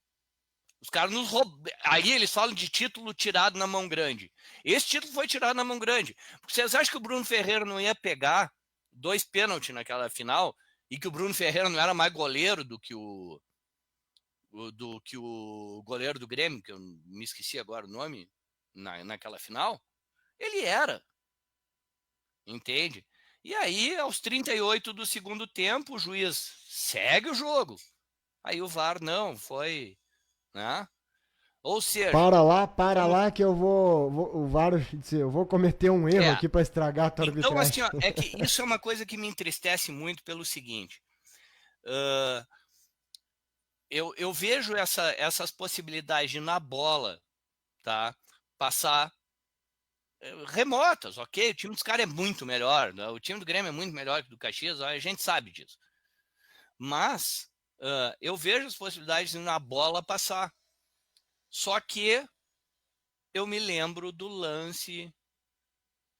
D: Os caras nos roubam. Aí eles falam de título tirado na mão grande. Esse título foi tirado na mão grande. Vocês acham que o Bruno Ferreira não ia pegar 2 pênaltis naquela final e que o Bruno Ferreira não era mais goleiro do que o goleiro do Grêmio, que eu me esqueci agora o nome, naquela final? Ele era. Entende? E aí, aos 38 do segundo tempo, o juiz segue o jogo. Aí o VAR não, foi... Né? Ou seja...
C: Para lá que eu o VAR disse, eu vou cometer um erro aqui para estragar a tua
D: então,
C: arbitragem.
D: Assim, é que isso é uma coisa que me entristece muito pelo seguinte. Eu vejo essas possibilidades de, na bola, tá? Passar remotas, ok? O time dos caras é muito melhor, né? O time do Grêmio é muito melhor que o do Caxias, a gente sabe disso. Mas eu vejo as possibilidades de, na bola, passar. Só que eu me lembro do lance,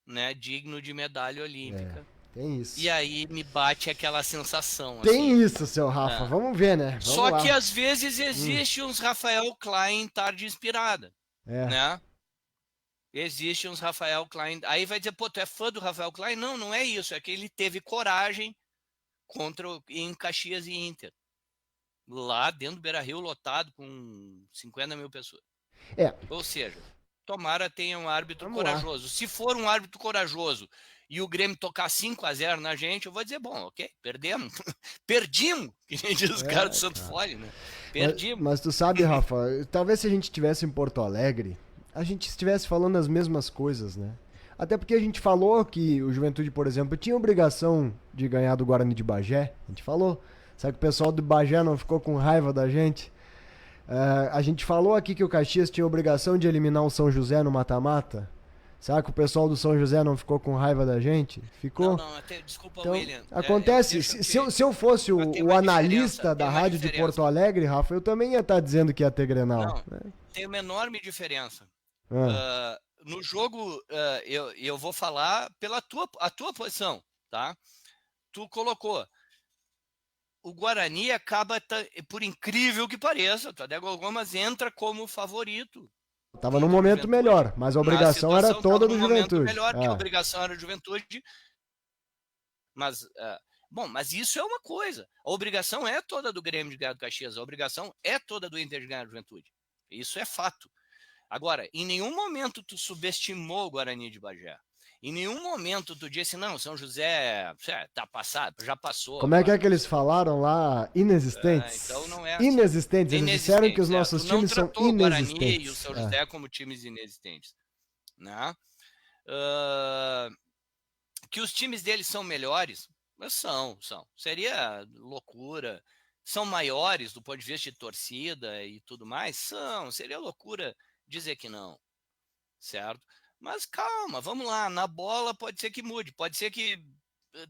D: né, digno de medalha olímpica.
C: Tem isso.
D: E aí me bate aquela sensação.
C: Tem
D: assim,
C: isso, seu Rafa. Vamos ver, né? Vamos
D: Só
C: lá.
D: que às vezes existe uns Rafael Klein tarde inspirada. Né? Existe uns Rafael Klein. Aí vai dizer, pô, tu é fã do Rafael Klein? Não, não é isso. É que ele teve coragem em Caxias e Inter. Lá dentro do Beira-Rio lotado com 50 mil pessoas. Ou seja... tomara tenha um árbitro
C: Vamos lá.
D: corajoso. Se for um árbitro corajoso e o Grêmio tocar 5-0 na gente, eu vou dizer, bom, ok, perdemos. Perdimos, que nem diz os caras do Santo Fole, né? Perdimos.
C: Mas tu sabe, Rafa, talvez se a gente estivesse em Porto Alegre, a gente estivesse falando as mesmas coisas, né? Até porque a gente falou que o Juventude, por exemplo, tinha obrigação de ganhar do Guarani de Bagé. A gente falou. Sabe que o pessoal do Bagé não ficou com raiva da gente? A gente falou aqui que o Caxias tinha obrigação de eliminar o São José no mata-mata. Será que o pessoal do São José não ficou com raiva da gente? Ficou?
D: Não, até, desculpa,
C: Então,
D: William.
C: acontece, se eu fosse o analista da rádio de Porto Alegre, Rafa, eu também ia estar dizendo que ia ter Grenal.
D: Não, tem uma enorme diferença.
C: Ah.
D: No jogo, eu vou falar pela tua posição, tá? Tu colocou. O Guarani acaba, por incrível que pareça, o Tadeu Gomes entra como favorito.
C: Tava num momento melhor, mas a obrigação era toda do Juventude.
D: Melhor que a obrigação era do Juventude. Mas, mas isso é uma coisa. A obrigação é toda do Grêmio de ganhar do Caxias. A obrigação é toda do Inter de ganhar do Juventude. Isso é fato. Agora, em nenhum momento tu subestimou o Guarani de Bagé. Em nenhum momento tu disse, não, São José tá passado, já passou.
C: Como é que eles falaram lá? Inexistentes?
D: Então não é assim.
C: Inexistentes. Eles disseram que os nossos times são inexistentes.
D: O Guarani e o São José como times inexistentes. Né? Que os times deles são melhores? São. Seria loucura. São maiores do ponto de vista de torcida e tudo mais? São. Seria loucura dizer que não. Certo? Mas calma, vamos lá. Na bola pode ser que mude. Pode ser que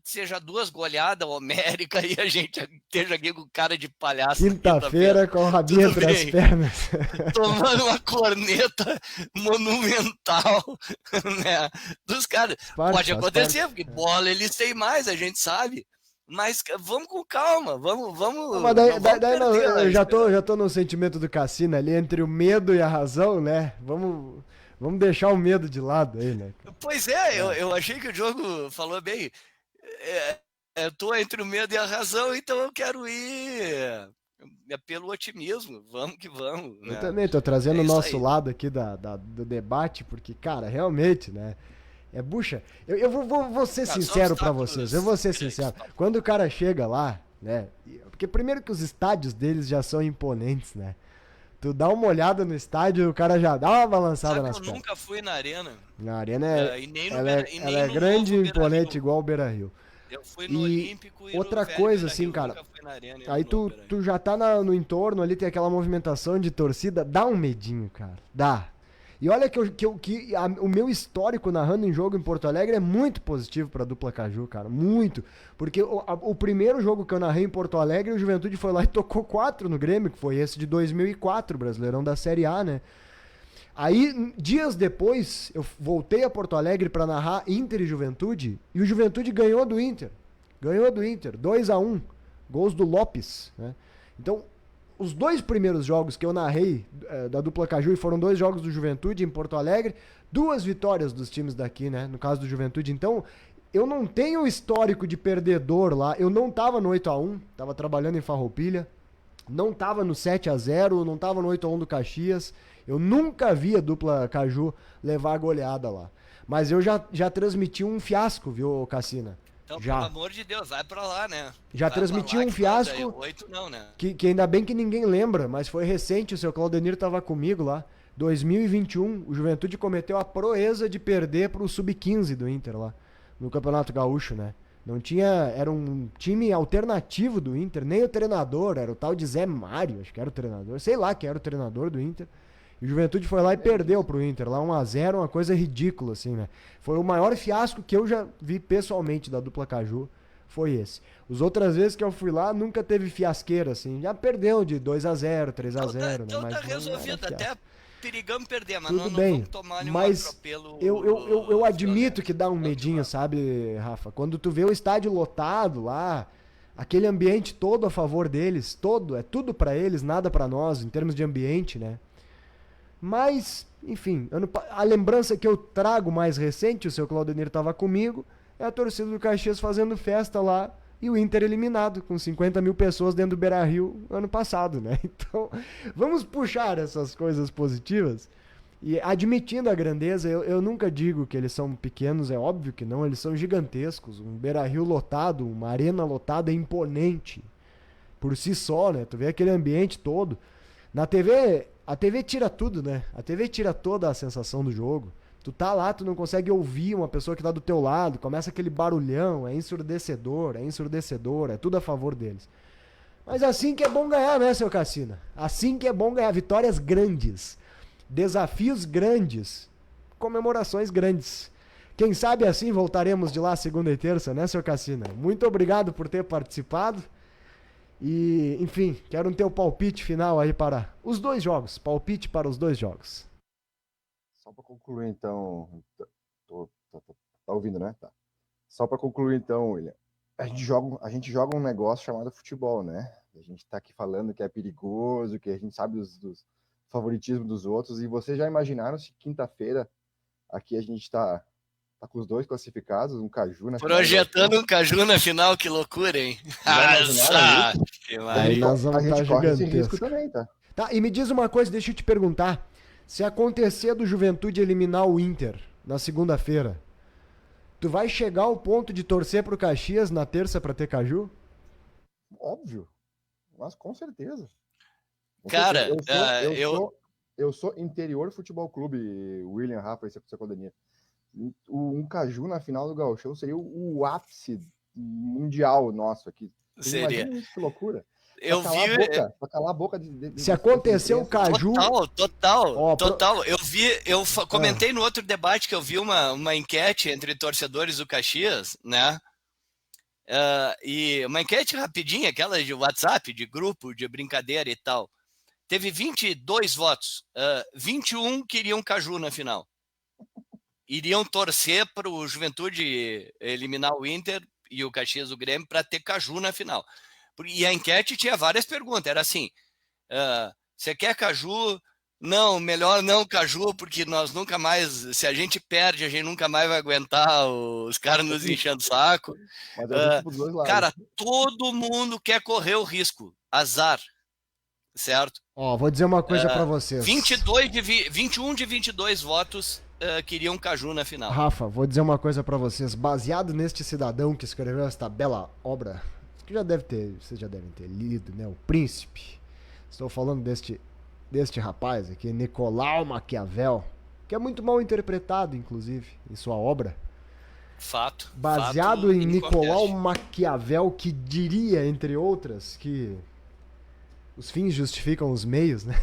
D: seja 2 goleadas homéricas e a gente esteja aqui com cara de palhaço.
C: Quinta-feira com o rabinho entre as pernas.
D: Tomando uma corneta monumental, né? Dos caras. Pode acontecer, porque bola eles têm mais, a gente sabe. Mas vamos com calma, vamos.
C: Mas daí eu já tô no sentimento do Cassino ali, entre o medo e a razão, né? Vamos deixar o medo de lado aí, né?
D: Pois é, eu achei que o Diogo falou bem. Eu tô entre o medo e a razão, então eu quero ir pelo otimismo. Vamos que vamos.
C: Eu
D: né?
C: também tô trazendo o nosso lado aqui do debate, porque, cara, realmente, né? Bucha, eu vou ser sincero pra vocês, eu vou ser sincero. Quando o cara chega lá, né? Porque primeiro que os estádios deles já são imponentes, né? Tu dá uma olhada no estádio, o cara já dá uma balançada nas pernas.
D: Eu nunca fui na Arena.
C: Na Arena ela é grande e imponente igual o Beira-Rio.
D: Eu fui no Olímpico e
C: outra coisa, assim, cara, aí tu já tá no entorno ali, tem aquela movimentação de torcida, dá um medinho, cara, dá. E olha que o meu histórico narrando em jogo em Porto Alegre é muito positivo pra dupla Caju, cara, muito. Porque o primeiro jogo que eu narrei em Porto Alegre, o Juventude foi lá e tocou 4 no Grêmio, que foi esse de 2004, Brasileirão da Série A, né? Aí, dias depois, eu voltei a Porto Alegre pra narrar Inter e Juventude, e o Juventude ganhou do Inter. 2-1, gols do Lopes, né? Então, os 2 primeiros jogos que eu narrei da dupla Caju, e foram 2 jogos do Juventude em Porto Alegre, 2 vitórias dos times daqui, né? No caso do Juventude. Então, eu não tenho histórico de perdedor lá. Eu não tava no 8-1, tava trabalhando em Farroupilha. Não tava no 7-0, não tava no 8-1 do Caxias. Eu nunca vi a dupla Caju levar a goleada lá. Mas eu já transmiti um fiasco, viu, Cassina?
D: Então,
C: já.
D: Pelo amor de Deus, vai pra lá, né?
C: Já transmiti um fiasco
D: 8 não, né?
C: que ainda bem que ninguém lembra, mas foi recente, o seu Claudenir tava comigo lá. 2021, o Juventude cometeu a proeza de perder pro Sub-15 do Inter lá, no Campeonato Gaúcho, né? Não tinha, era um time alternativo do Inter, nem o treinador, era o tal de Zé Mário, acho que era o treinador, sei lá quem era o treinador do Inter. E o Juventude foi lá e perdeu pro Inter, lá 1-0, uma coisa ridícula, assim, né? Foi o maior fiasco que eu já vi pessoalmente da dupla Caju, foi esse. As outras vezes que eu fui lá, nunca teve fiasqueira, assim. Já perdeu de 2-0, 3-0, né?
D: Então
C: mas
D: tá resolvido, até perigamos perder, mas
C: tudo
D: não
C: bem,
D: vamos tomar nenhum
C: mas
D: atropelo.
C: Eu admito que dá um medinho, sabe, Rafa? Quando tu vê o estádio lotado lá, aquele ambiente todo a favor deles, é tudo pra eles, nada pra nós, em termos de ambiente, né? Mas, enfim, a lembrança que eu trago mais recente, o seu Claudenir estava comigo, é a torcida do Caxias fazendo festa lá e o Inter eliminado, com 50 mil pessoas dentro do Beira-Rio ano passado, né? Então, vamos puxar essas coisas positivas, E admitindo a grandeza, eu nunca digo que eles são pequenos, é óbvio que não, eles são gigantescos. Um Beira-Rio lotado, uma arena lotada é imponente por si só, né? Tu vê aquele ambiente todo. Na TV, a TV tira tudo, né? A TV tira toda a sensação do jogo. Tu tá lá, tu não consegue ouvir uma pessoa que tá do teu lado, começa aquele barulhão, é ensurdecedor, é tudo a favor deles. Mas assim que é bom ganhar, né, seu Cassina? Assim que é bom ganhar, vitórias grandes, desafios grandes, comemorações grandes. Quem sabe assim voltaremos de lá segunda e terça, né, seu Cassina? Muito obrigado por ter participado. E, enfim, quero ter o palpite final aí para os 2 jogos. Palpite para os 2 jogos.
F: Só para concluir, então... Tá ouvindo, né? Tá. Só para concluir, então, William. A gente joga um negócio chamado futebol, né? A gente tá aqui falando que é perigoso, que a gente sabe dos favoritismos dos outros. E vocês já imaginaram se quinta-feira aqui a gente tá com os 2 classificados, um Caju na
D: Projetando um Caju na final, que loucura, hein?
C: Aí nós vamos
F: a gente corre esse risco também, tá?
C: Tá, e me diz uma coisa, deixa eu te perguntar. Se acontecer do Juventude eliminar o Inter na segunda-feira, tu vai chegar ao ponto de torcer pro Caxias na terça pra ter Caju?
F: Óbvio. Mas com certeza.
D: Cara,
F: eu sou Interior Futebol Clube, William, Rafa e Secodania. Um Caju na final do Gauchão seria o ápice mundial nosso aqui.
D: Seria.
F: Imagina isso, que loucura.
D: Eu
F: Pra calar a boca
C: se acontecer o Caju...
D: Total. Eu comentei no outro debate que eu vi uma enquete entre torcedores do Caxias, né? E uma enquete rapidinha, aquela de WhatsApp, de grupo, de brincadeira e tal. Teve 22 votos. 21 queriam Caju na final. Iriam torcer para o Juventude eliminar o Inter e o Caxias, o Grêmio, para ter Caju na final. E a enquete tinha várias perguntas. Era assim, você quer Caju? Não, melhor não Caju, porque nós nunca mais, se a gente perde, a gente nunca mais vai aguentar os caras nos enchendo o saco. Cara, todo mundo quer correr o risco. Azar. Certo?
C: Vou dizer uma coisa pra vocês.
D: 21 de 22 votos queriam Caju na final.
C: Rafa, vou dizer uma coisa pra vocês. Baseado neste cidadão que escreveu esta bela obra, que vocês já devem ter lido, né? O Príncipe. Estou falando deste rapaz aqui, Nicolau Maquiavel, que é muito mal interpretado, inclusive, em sua obra.
D: Fato.
C: Baseado em Nicolau Maquiavel, que diria, entre outras, que os fins justificam os meios, né?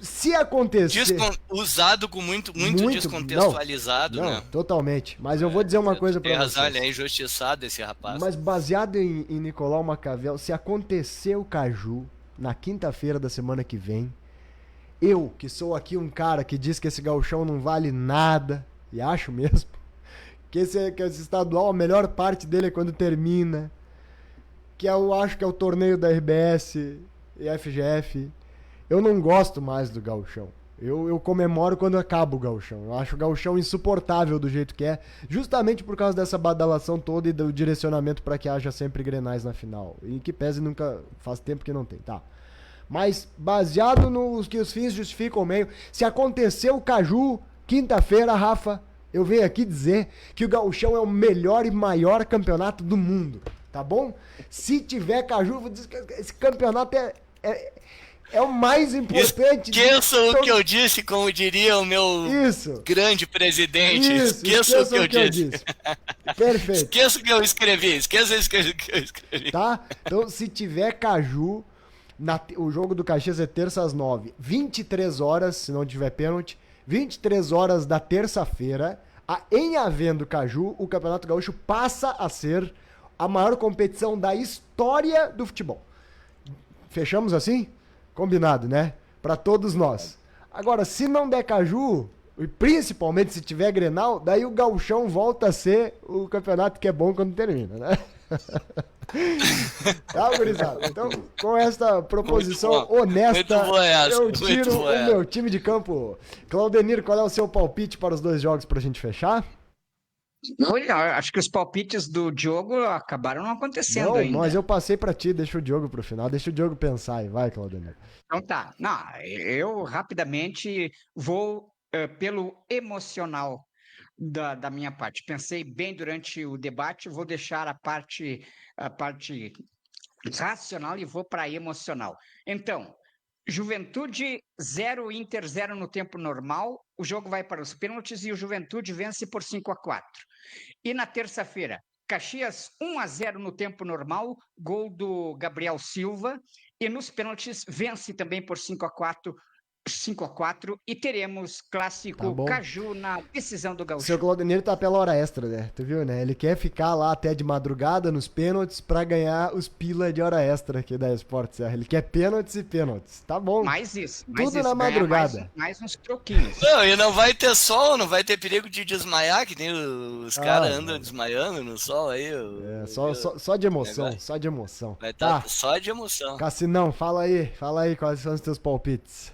C: Se acontecer...
D: Usado com muito descontextualizado,
C: não,
D: né?
C: Totalmente. Mas eu vou dizer uma coisa pra vocês.
D: Tem razão, ele é injustiçado, esse rapaz.
C: Mas baseado em Nicolau Maquiavel, se acontecer o Caju na quinta-feira da semana que vem, eu, que sou aqui um cara que diz que esse gauchão não vale nada, e acho mesmo, que esse estadual, a melhor parte dele é quando termina, que eu acho que é o torneio da RBS e FGF, eu não gosto mais do gauchão. Eu comemoro quando acaba o gauchão. Eu acho o gauchão insuportável do jeito que é, justamente por causa dessa badalação toda e do direcionamento para que haja sempre Grenais na final. E que pese nunca, faz tempo que não tem, tá? Mas baseado nos que os fins justificam o meio, se acontecer o Caju, quinta-feira, Rafa, eu venho aqui dizer que o gauchão é o melhor e maior campeonato do mundo, tá bom? Se tiver Caju, eu vou dizer que esse campeonato é o mais importante.
D: Esqueçam o que eu disse, como diria o meu grande presidente. Esqueçam o que eu disse.
C: Perfeito.
D: Esqueça o que eu escrevi. Esqueça o que eu escrevi.
C: Tá? Então, se tiver Caju, o jogo do Caxias é terça às 9. 23 horas, se não tiver pênalti. 23 horas da terça-feira, em havendo Caju, o Campeonato Gaúcho passa a ser a maior competição da história do futebol. Fechamos assim? Combinado, né? Pra todos nós. Agora, se não der Caju, e principalmente se tiver Grenal, daí o gauchão volta a ser o campeonato que é bom quando termina, né? Tá, gurizada? Então, com esta proposição honesta, eu tiro o meu time de campo. Claudenir, qual é o seu palpite para os 2 jogos pra gente fechar?
E: Olha, acho que os palpites do Diogo acabaram não acontecendo
C: Não,
E: ainda.
C: mas eu passei pra ti, deixa o Diogo pro final, deixa o Diogo pensar aí, vai, Claudemir.
E: Então tá. Não, eu rapidamente vou pelo emocional da minha parte. Pensei bem durante o debate, vou deixar a parte racional e vou para emocional. Então, Juventude 0, Inter 0 no tempo normal. O jogo vai para os pênaltis e o Juventude vence por 5-4. E na terça-feira, Caxias 1-0 no tempo normal, gol do Gabriel Silva. E nos pênaltis vence também por 5-4 e teremos
C: Tá
E: clássico
C: bom.
E: Caju na decisão do
C: Seu
E: Gaúcho.
C: Claudemir tá pela hora extra, né? Tu viu, né? Ele quer ficar lá até de madrugada nos pênaltis pra ganhar os pila de hora extra aqui da Esporte Serra. Ele quer pênaltis e pênaltis. Tá bom.
E: Mais isso.
C: Tudo na
E: ganhar
C: madrugada.
E: Mais uns troquinhos.
D: Não, e não vai ter sol, não vai ter perigo de desmaiar, que nem os caras andam
C: não.
D: desmaiando no sol aí.
C: É, só de emoção,
D: negócio.
C: só de emoção.
D: Vai estar
C: Tá,
D: só de emoção.
C: Cassinão, fala aí quais são os teus palpites.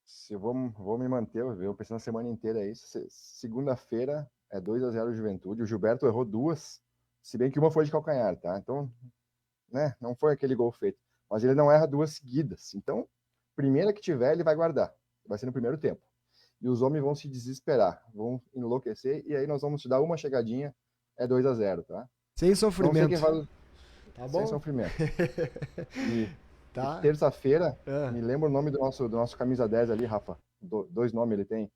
F: Se eu vou me manter, eu pensei na semana inteira aí. Segunda-feira é 2-0 Juventude. O Gilberto errou duas, se bem que uma foi de calcanhar, tá? Então, né, não foi aquele gol feito. Mas ele não erra duas seguidas. Então, primeira que tiver, ele vai guardar. Vai ser no primeiro tempo. E os homens vão se desesperar, vão enlouquecer, e aí nós vamos te dar uma chegadinha, é 2-0, tá?
C: Sem
F: Não sei
C: sofrimento.
F: quem faz.
C: Tá
F: Sem
C: bom?
F: sofrimento. E
C: Tá.
F: terça-feira,
C: Ah.
F: me lembra o nome do nosso camisa 10 ali, Rafa. Dois nomes ele tem.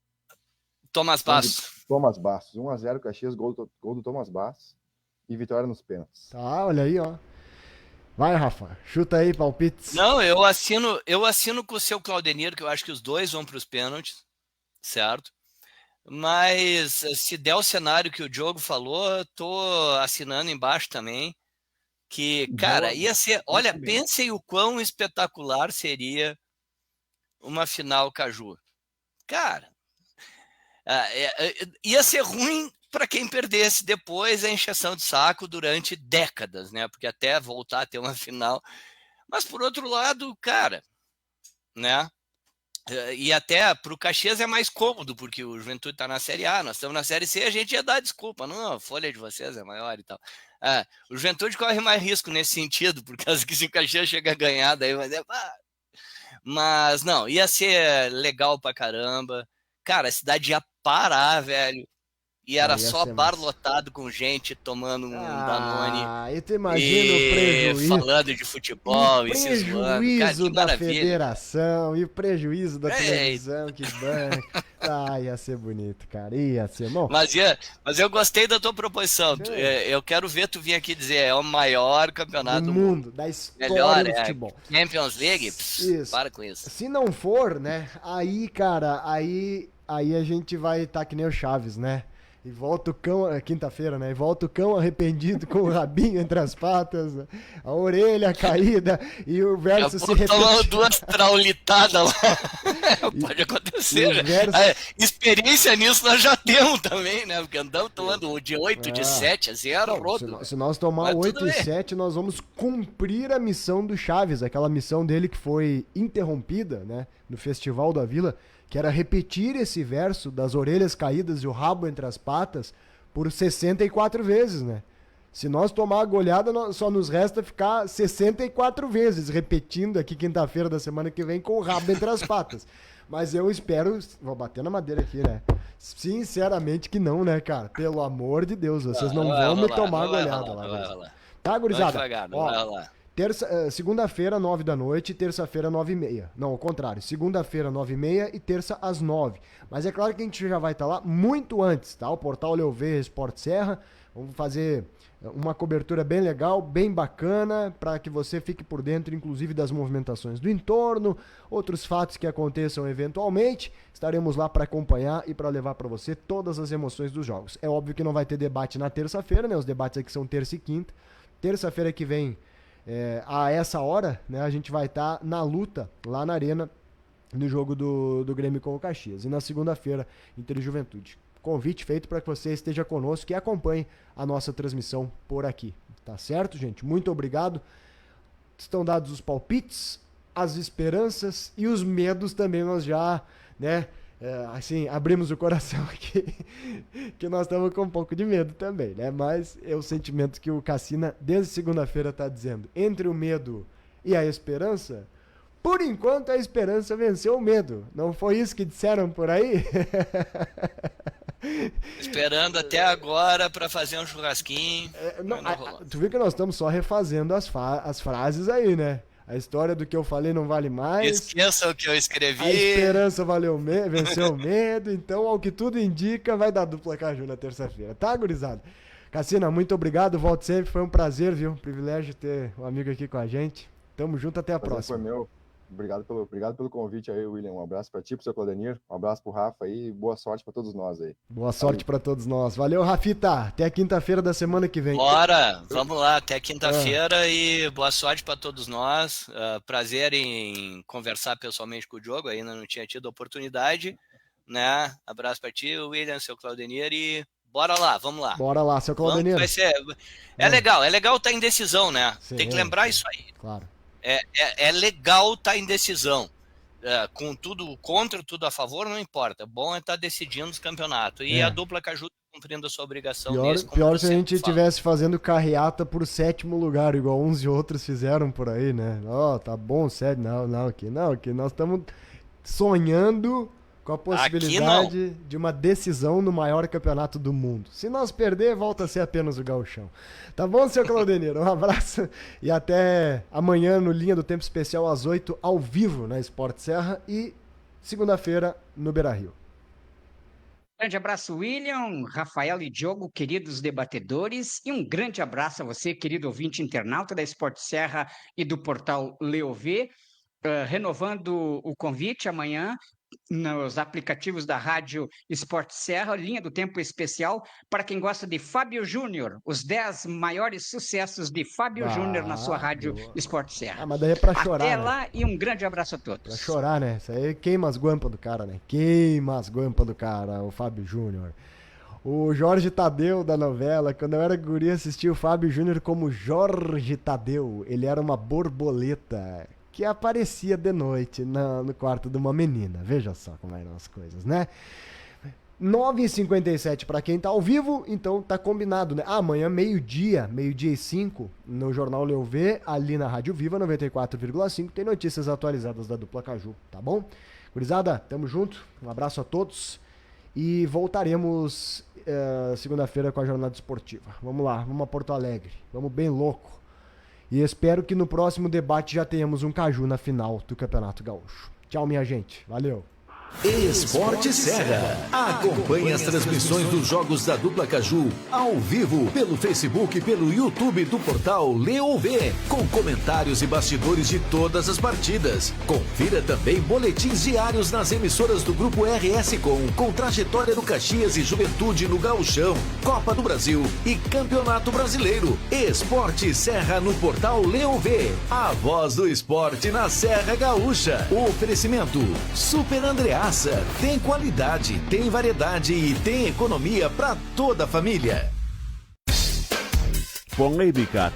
D: Thomas Bastos.
F: Thomas Bastos. 1-0 Caxias, gol do Thomas Bastos. E vitória nos pênaltis.
C: Tá, olha aí, ó. Vai, Rafa, chuta aí, palpites.
D: Não, eu assino com o seu Claudenir, que eu acho que os dois vão para os pênaltis, certo? Mas se der o cenário que o Diogo falou, tô assinando embaixo também. Que, cara, ia ser. Olha, pensem o quão espetacular seria uma final Caju. Cara, ia ser ruim para quem perdesse depois a encheção de saco durante décadas, né? Porque até voltar a ter uma final. Mas por outro lado, cara, né? E até para o Caxias é mais cômodo, porque o Juventude está na Série A, nós estamos na Série C, a gente ia dar desculpa, não, a folha de vocês é maior e tal. O Juventude corre mais risco nesse sentido, por causa que se o Caxias chega a ganhar, daí vai dizer, mas não, ia ser legal pra caramba. Cara, a cidade ia parar, velho. E era só bar lotado com gente tomando um Danone.
C: E tu imagina o prejuízo.
D: Falando de futebol e se zoando.
C: Prejuízo da
D: maravilha.
C: Federação e o prejuízo da televisão que banca. Ia ser bonito, cara. Ia ser bom.
D: Mas eu gostei da tua proposição. Eu quero ver tu vir aqui dizer, é o maior campeonato
C: do mundo, da história
D: melhor,
C: do futebol.
D: Champions League?
C: Isso.
D: Para com isso.
C: Se não for, né? Aí, cara, aí a gente vai estar que nem o Chaves, né? E volta o cão, quinta-feira, né? E volta o cão arrependido com o rabinho entre as patas, a orelha caída e o verso se repete.
D: Tomando duas traulitadas lá. Pode acontecer, né? Experiência nisso nós já temos também, né? Porque andamos tomando de 8, de 7-0, pronto.
C: Se nós tomar 8 e 7, nós vamos cumprir a missão do Chaves, aquela missão dele que foi interrompida, né? No Festival da Vila, que era repetir esse verso das orelhas caídas e o rabo entre as patas por 64 vezes, né? Se nós tomar a goleada, só nos resta ficar 64 vezes repetindo aqui quinta-feira da semana que vem com o rabo entre as patas. Mas eu espero, vou bater na madeira aqui, né? Sinceramente que não, né, cara? Pelo amor de Deus, vocês não vão me tomar a goleada lá. Tá, gurizada? Ó, segunda-feira, 9 da noite, terça-feira, 9h30. Não, ao contrário. Segunda-feira, 9h30 e terça, às 9. Mas é claro que a gente já vai estar lá muito antes, tá? O portal Leovê Esporte Serra. Vamos fazer uma cobertura bem legal, bem bacana, para que você fique por dentro, inclusive, das movimentações do entorno, outros fatos que aconteçam eventualmente. Estaremos lá para acompanhar e para levar para você todas as emoções dos jogos. É óbvio que não vai ter debate na terça-feira, né? Os debates aqui são terça e quinta. Terça-feira que vem, a essa hora, né, a gente vai estar na luta lá na Arena, no jogo do Grêmio com o Caxias. E na segunda-feira, Inter e Juventude. Convite feito para que você esteja conosco e acompanhe a nossa transmissão por aqui. Tá certo, gente? Muito obrigado. Estão dados os palpites, as esperanças e os medos também nós já, né, assim, abrimos o coração aqui, que nós estamos com um pouco de medo também, né? Mas é o sentimento que o Cassina, desde segunda-feira, está dizendo. Entre o medo e a esperança, por enquanto a esperança venceu o medo. Não foi isso que disseram por aí?
D: Esperando até agora para fazer um churrasquinho.
C: Tu viu que nós estamos só refazendo as frases aí, né? A história do que eu falei não vale mais.
D: Esqueça o que eu escrevi.
C: A esperança venceu o medo. Então, ao que tudo indica, vai dar dupla caju na terça-feira. Tá, gurizada? Cassina, muito obrigado. Volte sempre. Foi um prazer, viu? Privilégio ter um amigo aqui com a gente. Tamo junto, até a próxima.
F: Foi meu. Obrigado pelo convite aí, William. Um abraço para ti, pro seu Claudenir. Um abraço pro Rafa aí. Boa sorte para todos nós aí.
C: Boa sorte para todos nós. Valeu, Rafita. Até quinta-feira da semana que vem.
D: Bora, vamos lá. Até quinta-feira e boa sorte para todos nós. Prazer em conversar pessoalmente com o Diogo. Ainda não tinha tido oportunidade, né? Abraço para ti, William, seu Claudenir e bora lá, vamos lá.
C: Bora lá, seu Claudenir.
D: É legal estar em decisão, né? Sim, tem que lembrar isso aí.
C: Claro.
D: É legal estar em decisão. Com tudo contra, tudo a favor, não importa. Bom é estar decidindo os campeonatos. E a dupla Caju cumprindo a sua obrigação.
C: Pior se a gente estivesse fazendo carreata por 7º lugar, igual uns e outros fizeram por aí, né? Tá bom, sério. Aqui nós estamos sonhando com a possibilidade de uma decisão no maior campeonato do mundo. Se nós perder, volta a ser apenas o gauchão. Tá bom, seu Claudenir? Um abraço e até amanhã no Linha do Tempo Especial às 8, ao vivo na Sport Serra e segunda-feira no Beira-Rio.
E: Grande abraço, William, Rafael e Diogo, queridos debatedores, e um grande abraço a você, querido ouvinte internauta da Sport Serra e do portal Leov. Renovando o convite amanhã nos aplicativos da Rádio Sport Serra, Linha do Tempo Especial, para quem gosta de Fábio Júnior, os 10 maiores sucessos de Fábio Júnior na sua Rádio Sport Serra.
C: Mas daí é pra chorar.
E: Até lá, né? E um grande abraço a todos.
C: Pra chorar, né? Isso aí queima as guampas do cara, né? Queima as guampas do cara, o Fábio Júnior. O Jorge Tadeu da novela, quando eu era guri, assistia o Fábio Júnior como Jorge Tadeu. Ele era uma borboleta que aparecia de noite no quarto de uma menina. Veja só como eram as coisas, né? 9h57 para quem tá ao vivo, então tá combinado, né? Amanhã, meio-dia e 5, no Jornal Leov, ali na Rádio Viva, 94,5, tem notícias atualizadas da dupla Caju, tá bom? Gurizada, tamo junto, um abraço a todos e voltaremos segunda-feira com a jornada esportiva. Vamos lá, vamos a Porto Alegre, vamos bem louco. E espero que no próximo debate já tenhamos um Caju na final do Campeonato Gaúcho. Tchau, minha gente. Valeu.
A: Esporte Serra. Acompanhe as transmissões dos jogos da dupla Caju ao vivo pelo Facebook e pelo YouTube do portal Leov, com comentários e bastidores de todas as partidas. Confira também boletins diários nas emissoras do Grupo RS com trajetória do Caxias e Juventude no Gauchão, Copa do Brasil e Campeonato Brasileiro. Esporte Serra no portal Leov, a voz do esporte na Serra Gaúcha. O oferecimento Super Andreaça. Tem qualidade, tem variedade e tem economia para toda a família.
B: Polêmica